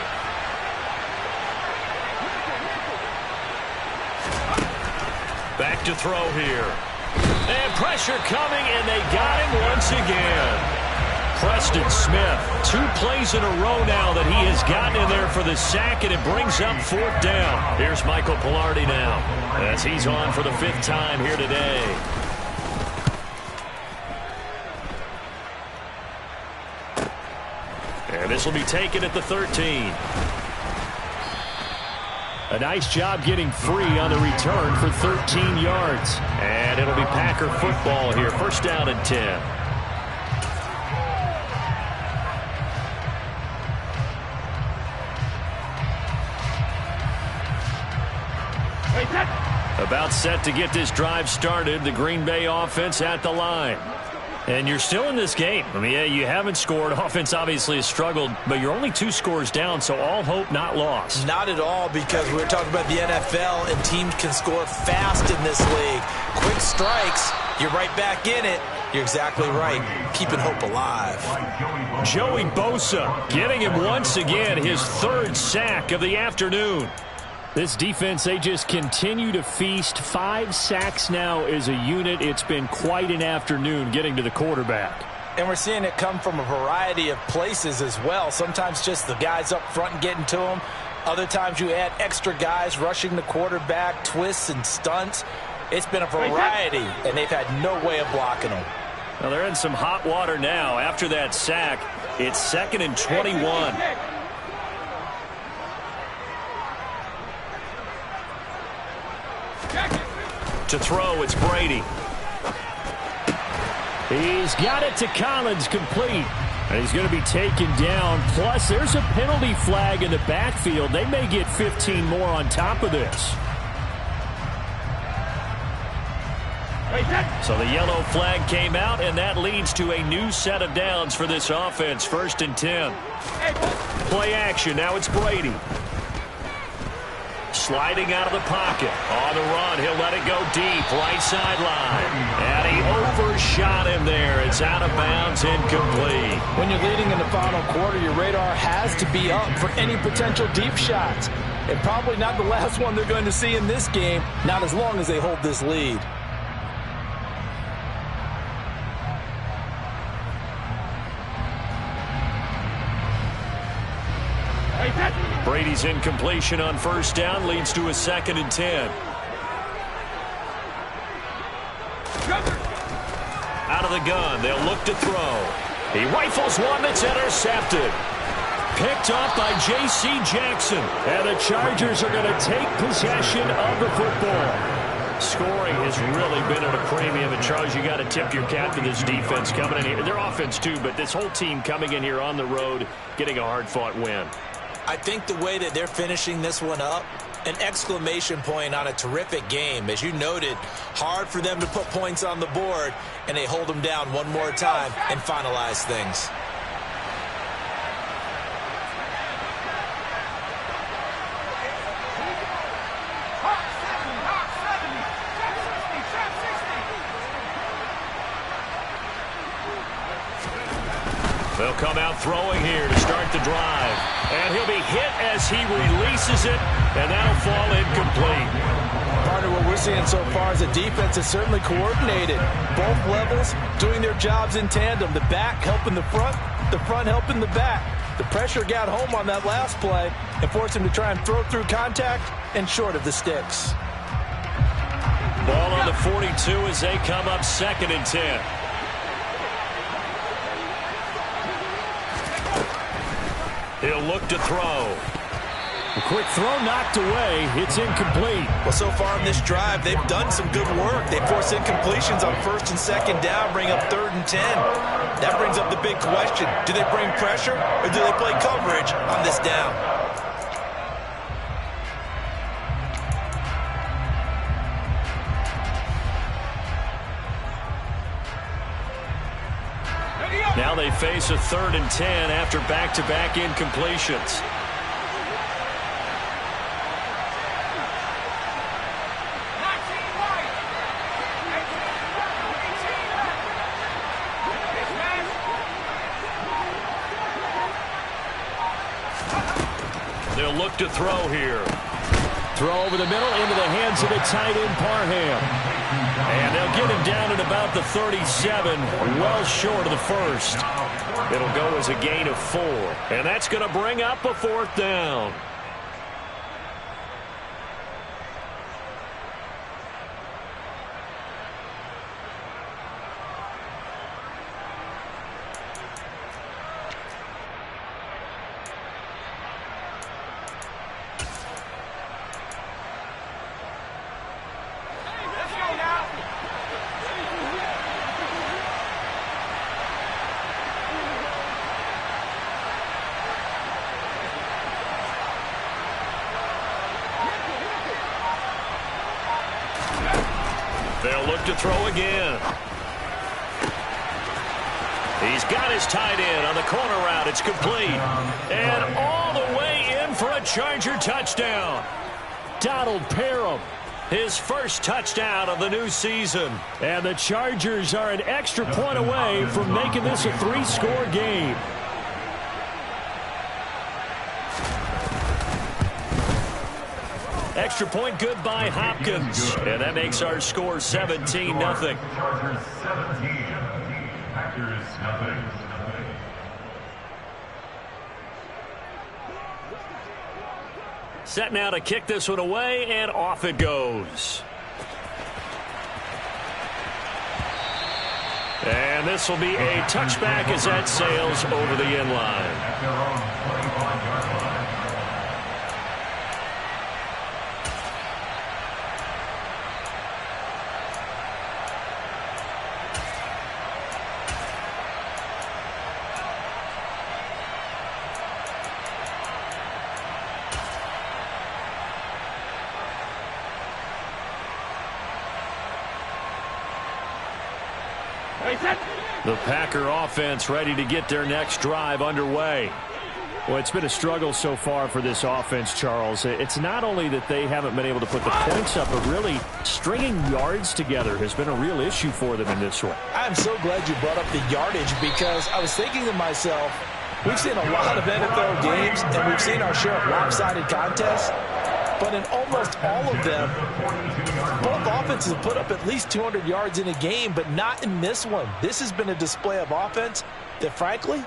Back to throw here. And pressure coming, and they got him once again. Press Preston Smith. 2 plays in a row now that he has gotten in there for the sack, and it brings up 4th down. Here's Michael Pilardi now as he's on for the 5th time here today. And this will be taken at the 13. A nice job getting free on the return for 13 yards. And it'll be Packer football here. 1st down and 10. About set to get this drive started. The Green Bay offense at the line. And you're still in this game. I mean, yeah, you haven't scored. Offense obviously has struggled, but you're only 2 scores down, so all hope not lost. Not at all, because we're talking about the NFL, and teams can score fast in this league. Quick strikes, you're right back in it. You're exactly right. Keeping hope alive. Joey Bosa getting him once again, his 3rd sack of the afternoon. This defense, they just continue to feast. 5 sacks now as a unit. It's been quite an afternoon getting to the quarterback. And we're seeing it come from a variety of places as well. Sometimes just the guys up front and getting to him. Other times you add extra guys rushing the quarterback, twists and stunts. It's been a variety, and they've had no way of blocking them. Well, they're in some hot water now. After that sack, it's 2nd and 21. To throw, it's Brady. He's got it to Collins, complete. And he's going to be taken down. Plus, there's a penalty flag in the backfield. They may get 15 more on top of this. So the yellow flag came out, and that leads to a new set of downs for this offense. 1st and 10. Play action. Now it's Brady. Sliding out of the pocket. On the run, he'll let it go deep. Right sideline. And he overshot him there. It's out of bounds, incomplete. When you're leading in the final quarter, your radar has to be up for any potential deep shots. And probably not the last one they're going to see in this game, not as long as they hold this lead. Brady's incompletion on 1st down leads to a 2nd and 10. Out of the gun, they'll look to throw. He rifles one that's intercepted. Picked off by J.C. Jackson. And the Chargers are going to take possession of the football. Scoring has really been at a premium. And, Charles, you got to tip your cap to this defense coming in here. Their offense, too, but this whole team coming in here on the road, getting a hard-fought win. I think the way that they're finishing this one up, an exclamation point on a terrific game. As you noted, hard for them to put points on the board, and they hold them down one more time and finalize things. They'll come out throwing here to start the drive. And he'll be hit as he releases it, and that'll fall incomplete. Partner, what we're seeing so far is the defense is certainly coordinated. Both levels doing their jobs in tandem. The back helping the front helping the back. The pressure got home on that last play and forced him to try and throw through contact and short of the sticks. Ball on the 42 as they come up 2nd and 10. He'll look to throw. A quick throw knocked away. It's incomplete. Well, so far in this drive, they've done some good work. They force incompletions on 1st and 2nd down, bring up 3rd and 10. That brings up the big question. Do they bring pressure or do they play coverage on this down? Now they face a 3rd and 10 after back-to-back incompletions. They'll look to throw here. Throw over the middle into the hands of the tight end, Parham. And they'll get him down at about the 37, well short of the first. It'll go as a gain of 4. And that's going to bring up a 4th down. They'll look to throw again. He's got his tight end on the corner route. It's complete. And all the way in for a Charger touchdown. Donald Parham, his first touchdown of the new season. And the Chargers are an extra point away from making this a 3-score game. Extra point good by Hopkins. And that makes our score 17-0. Chargers 17, Packers nothing. Set now to kick this one away, and off it goes. And this will be a touchback as that sails over the end line. At their own 25-yard line. The Packer offense ready to get their next drive underway. Well, it's been a struggle so far for this offense, Charles. It's not only that they haven't been able to put the points up, but really stringing yards together has been a real issue for them in this one. I'm so glad you brought up the yardage, because I was thinking to myself, we've seen a lot of NFL games, and we've seen our share of lopsided contests. But in almost all of them, both offenses have put up at least 200 yards in a game, but not in this one. This has been a display of offense that, frankly,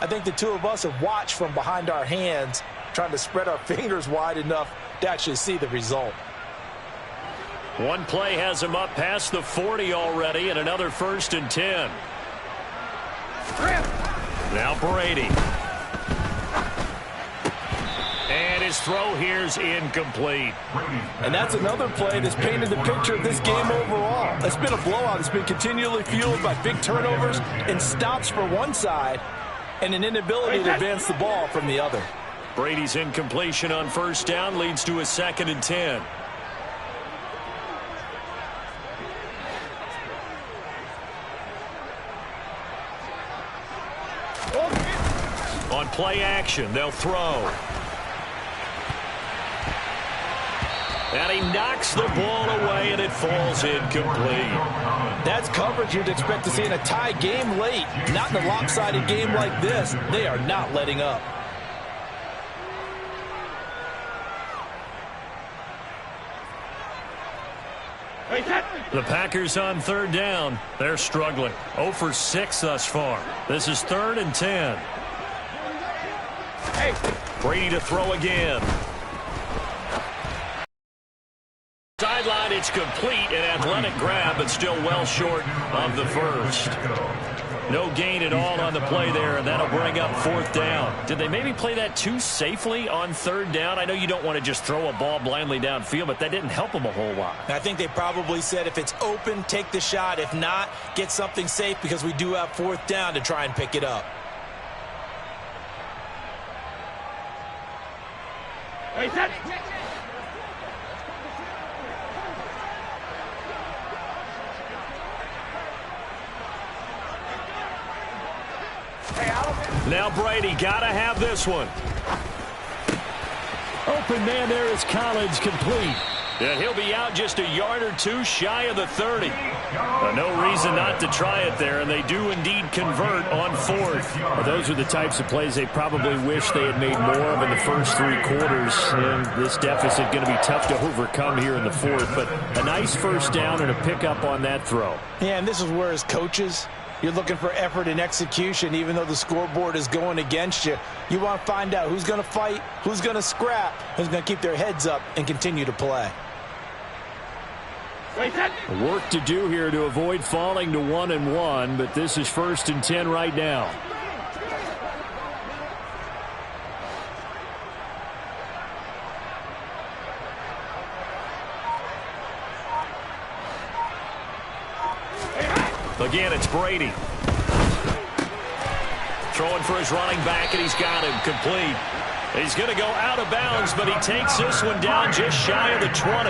I think the two of us have watched from behind our hands, trying to spread our fingers wide enough to actually see the result. One play has him up past the 40 already, and another 1st and 10. Now Brady. And his throw here's incomplete. And that's another play that's painted the picture of this game overall. It's been a blowout. It's been continually fueled by big turnovers and stops for one side and an inability to advance the ball from the other. Brady's incompletion on 1st down leads to a 2nd and 10. On play action, they'll throw. And he knocks the ball away, and it falls incomplete. That's coverage you'd expect to see in a tie game late. Not in a lopsided game like this. They are not letting up. The Packers on 3rd down. They're struggling. 0 for 6 thus far. This is 3rd and 10. Brady to throw again. Sideline, it's complete. An athletic grab, but still well short of the first. No gain at all on the play there, and that'll bring up 4th down. Did they maybe play that too safely on 3rd down? I know you don't want to just throw a ball blindly downfield, but that didn't help them a whole lot. I think they probably said if it's open, take the shot. If not, get something safe, because we do have 4th down to try and pick it up. Now Brady, got to have this one. Open man there is Collins, complete. And he'll be out just a yard or two shy of the 30. No reason not to try it there, and they do indeed convert on fourth. Well, those are the types of plays they probably wish they had made more of in the first 3 quarters. And this deficit going to be tough to overcome here in the fourth. But a nice first down and a pickup on that throw. Yeah, and this is where as coaches, you're looking for effort and execution. Even though the scoreboard is going against you, you want to find out who's going to fight, who's going to scrap, who's going to keep their heads up and continue to play. Work to do here to avoid falling to 1-1, but this is 1st and 10 right now. Again, it's Brady. Throwing for his running back, and he's got him complete. He's going to go out of bounds, but he takes this one down just shy of the 20.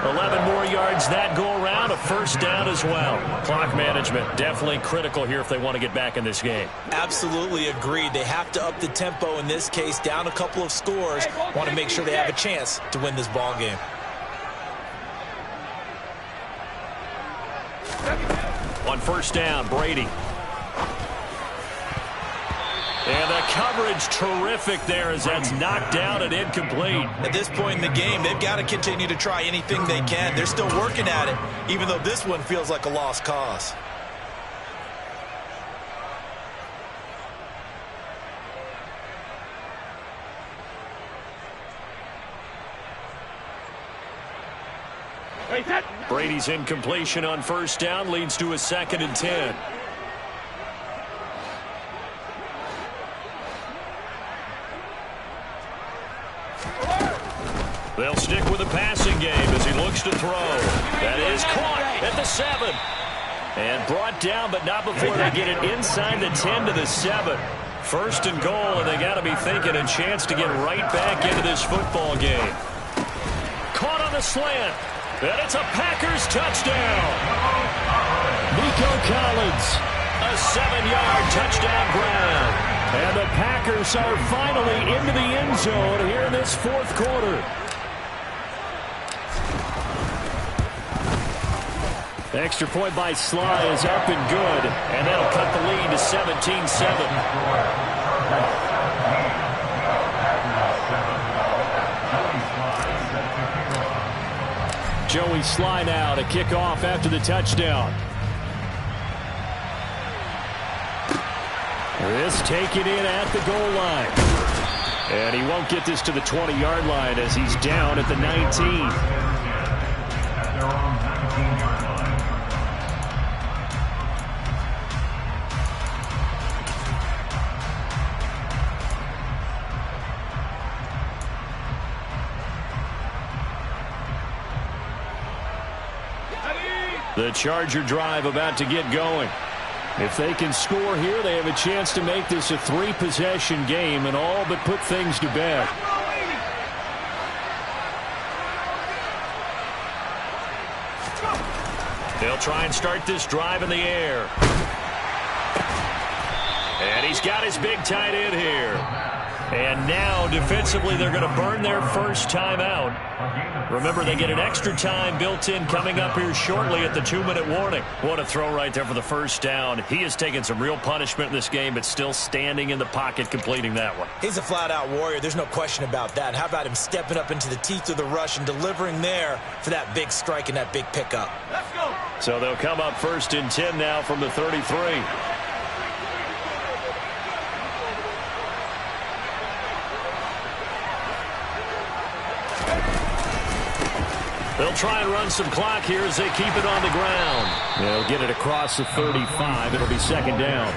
11 more yards that go around, a first down as well. Clock management definitely critical here if they want to get back in this game. Absolutely agreed. They have to up the tempo in this case, down a couple of scores. Want to make sure they have a chance to win this ball game. On first down, Brady. And the coverage terrific there as that's knocked down and incomplete. At this point in the game, they've got to continue to try anything they can. They're still working at it, even though this one feels like a lost cause. Brady's incompletion on first down leads to a 2nd and 10. They'll stick with the passing game as he looks to throw. That is caught at the 7. And brought down, but not before they get it inside the 10 to the 7. 1st and goal, and they got to be thinking a chance to get right back into this football game. Caught on the slant. And it's a Packers touchdown. Nico Collins. A 7-yard touchdown grab. And the Packers are finally into the end zone here in this 4th quarter. The extra point by Sly is up and good. And that'll cut the lead to 17-7. Joey Sly now to kick off after the touchdown. This taken in at the goal line. And he won't get this to the 20-yard line as he's down at the 19. At their own 19-yard line. The Charger drive about to get going. If they can score here, they have a chance to make this a 3-possession game and all but put things to bed. They'll try and start this drive in the air. And he's got his big tight end here. And now, defensively, they're going to burn their first timeout. Remember, they get an extra time built in coming up here shortly at the 2-minute warning. What a throw right there for the first down. He has taken some real punishment in this game, but still standing in the pocket completing that one. He's a flat-out warrior. There's no question about that. How about him stepping up into the teeth of the rush and delivering there for that big strike and that big pickup? Let's go. So they'll come up 1st and 10 now from the 33. They'll try and run some clock here as they keep it on the ground. They'll get it across the 35. It'll be 2nd down.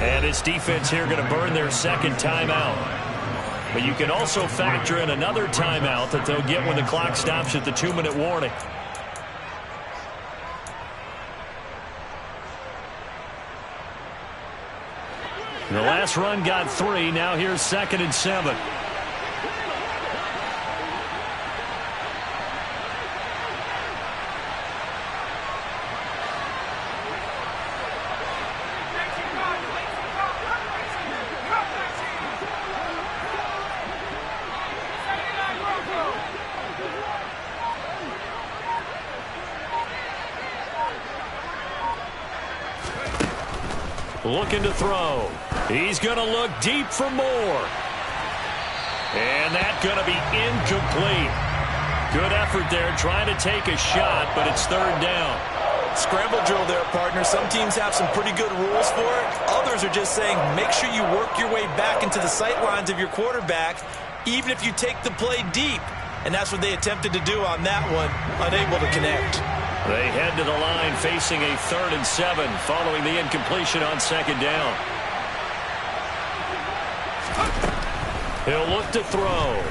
And this defense here going to burn their 2nd timeout. But you can also factor in another timeout that they'll get when the clock stops at the 2-minute warning. The last run got 3. Now here's 2nd and 7. looking to throw. He's going to look deep for more. And that's going to be incomplete. Good effort there trying to take a shot, but it's third down. Scramble drill there, partner. Some teams have some pretty good rules for it. Others are just saying make sure you work your way back into the sight lines of your quarterback, even if you take the play deep. And that's what they attempted to do on that one, unable to connect. They head to the line facing a 3rd and 7 following the incompletion on 2nd down. He'll look to throw.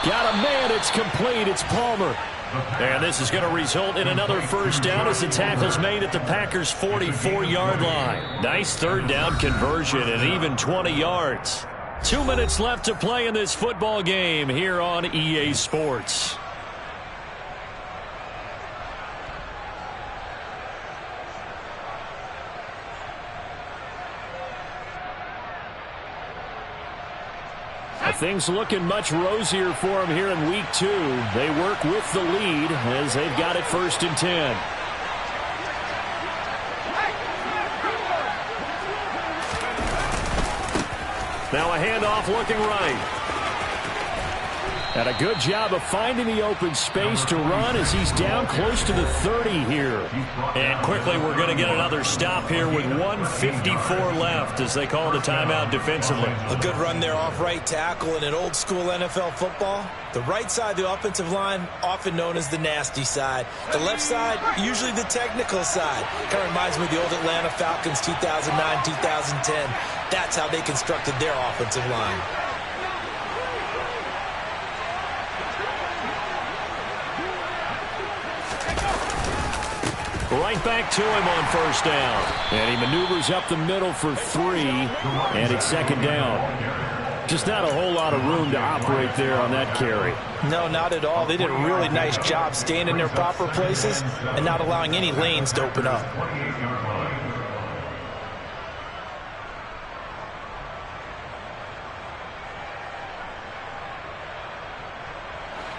Got a man. It's complete. It's Palmer. And this is going to result in another first down as the tackle's made at the Packers' 44-yard line. Nice 3rd down conversion and even 20 yards. 2 minutes left to play in this football game here on EA Sports. Things looking much rosier for them here in week 2. They work with the lead as they've got it 1st and 10. Now a handoff looking right. And a good job of finding the open space to run as he's down close to the 30 here. And quickly we're going to get another stop here with 1:54 left as they call the timeout defensively. A good run there off right tackle in an old school NFL football. The right side of the offensive line, often known as the nasty side. The left side, usually the technical side. Kind of reminds me of the old Atlanta Falcons 2009, 2010. That's how they constructed their offensive line. Right back to him on 1st down. And he maneuvers up the middle for 3, and it's 2nd down. Just not a whole lot of room to operate there on that carry. No, not at all. They did a really nice job staying in their proper places and not allowing any lanes to open up.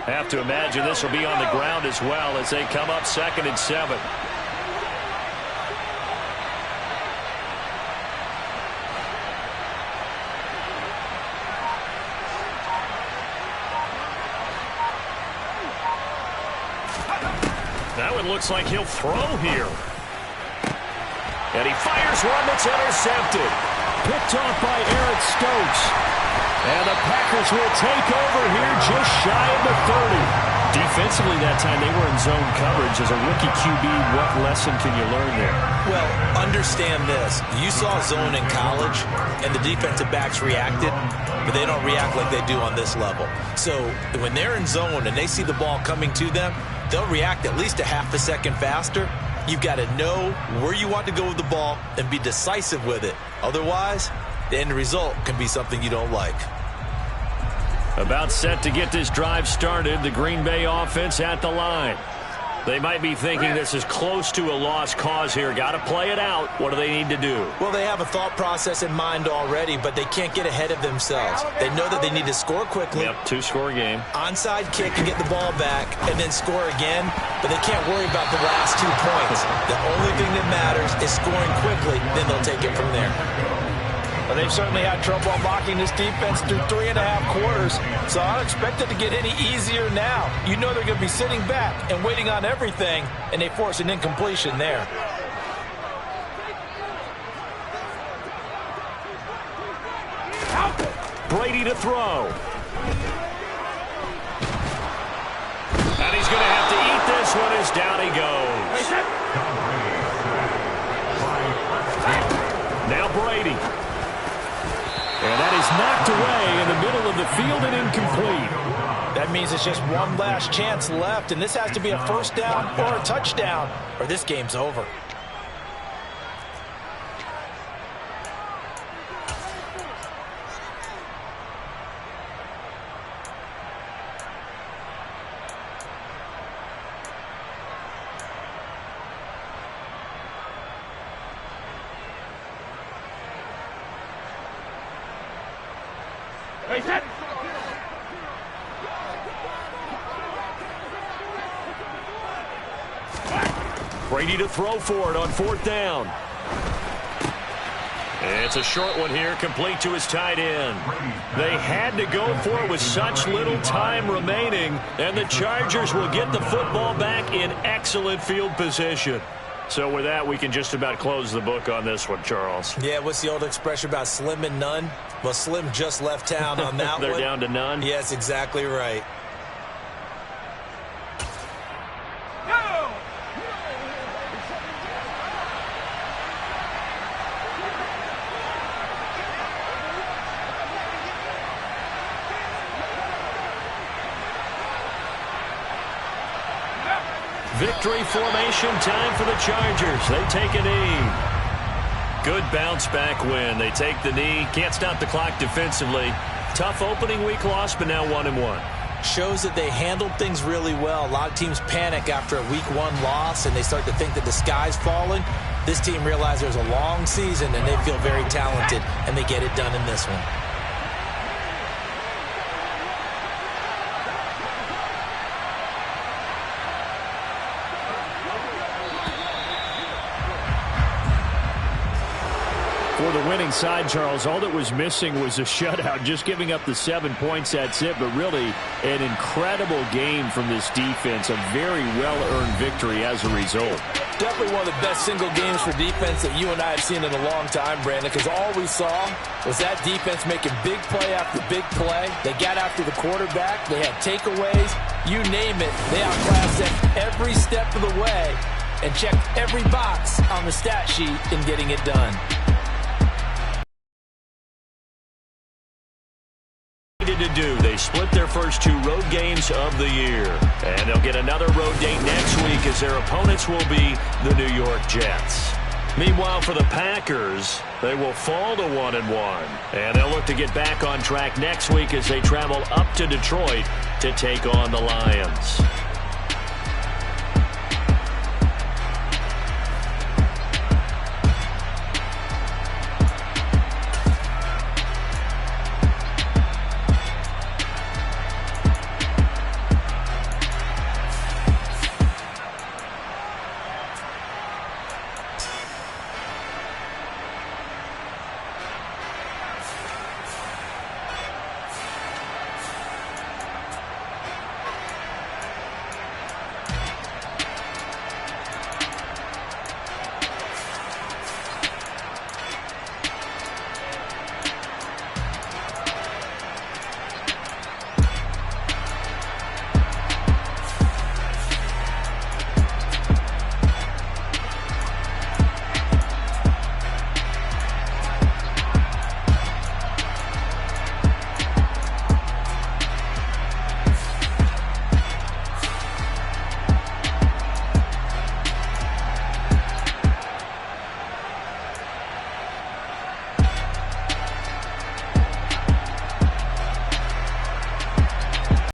Have to imagine this will be on the ground as well as they come up 2nd and 7. That one looks like he'll throw here. And he fires one that's intercepted. Picked off by Eric Stokes. And the Packers will take over here just shy of the 30. Defensively that time they were in zone coverage. As a rookie QB, what lesson can you learn there? Well, understand this. You saw zone in college, and the defensive backs reacted, but they don't react like they do on this level. So when they're in zone and they see the ball coming to them, they'll react at least a half a second faster. You've got to know where you want to go with the ball and be decisive with it. Otherwise, the end result can be something you don't like. About set to get this drive started, the Green Bay offense at the line. They might be thinking this is close to a lost cause here. Got to play it out. What do they need to do? Well, they have a thought process in mind already, but they can't get ahead of themselves. They know that they need to score quickly. Yep, 2-score game. Onside kick and get the ball back and then score again, but they can't worry about the last 2 points. The only thing that matters is scoring quickly, then they'll take it from there. Well, they've certainly had trouble unlocking this defense through 3.5 quarters, so I don't expect it to get any easier now. You know they're going to be sitting back and waiting on everything, and they force an incompletion there. Brady to throw. And he's going to have to eat this one as down he goes. Now Brady. And that is knocked away in the middle of the field and incomplete. That means it's just one last chance left, and this has to be a 1st down or a touchdown, or this game's over. Brady to throw for it on 4th down. It's a short one here, complete to his tight end. They had to go for it with such little time remaining, and the Chargers will get the football back in excellent field position. So with that, we can just about close the book on this one, Charles. Yeah, what's the old expression about slim and none? Well, Slim just left town on that They're one. They're down to none? Yes, exactly right. Victory formation time for the Chargers. They take a knee. Good bounce back win. They take the knee. Can't stop the clock defensively. Tough opening week loss, but now 1-1. Shows that they handled things really well. A lot of teams panic after a week 1 loss, and they start to think that the sky's falling. This team realized there's a long season, and they feel very talented, and they get it done in this one. For the winning side, Charles, all that was missing was a shutout. Just giving up the 7 points, that's it. But really, an incredible game from this defense. A very well-earned victory as a result. Definitely one of the best single games for defense that you and I have seen in a long time, Brandon, because all we saw was that defense making big play after big play. They got after the quarterback. They had takeaways. You name it. They outclassed them every step of the way and checked every box on the stat sheet in getting it done. To do. They split their first 2 road games of the year. And they'll get another road date next week as their opponents will be the New York Jets. Meanwhile, for the Packers, they will fall to 1-1. And they'll look to get back on track next week as they travel up to Detroit to take on the Lions.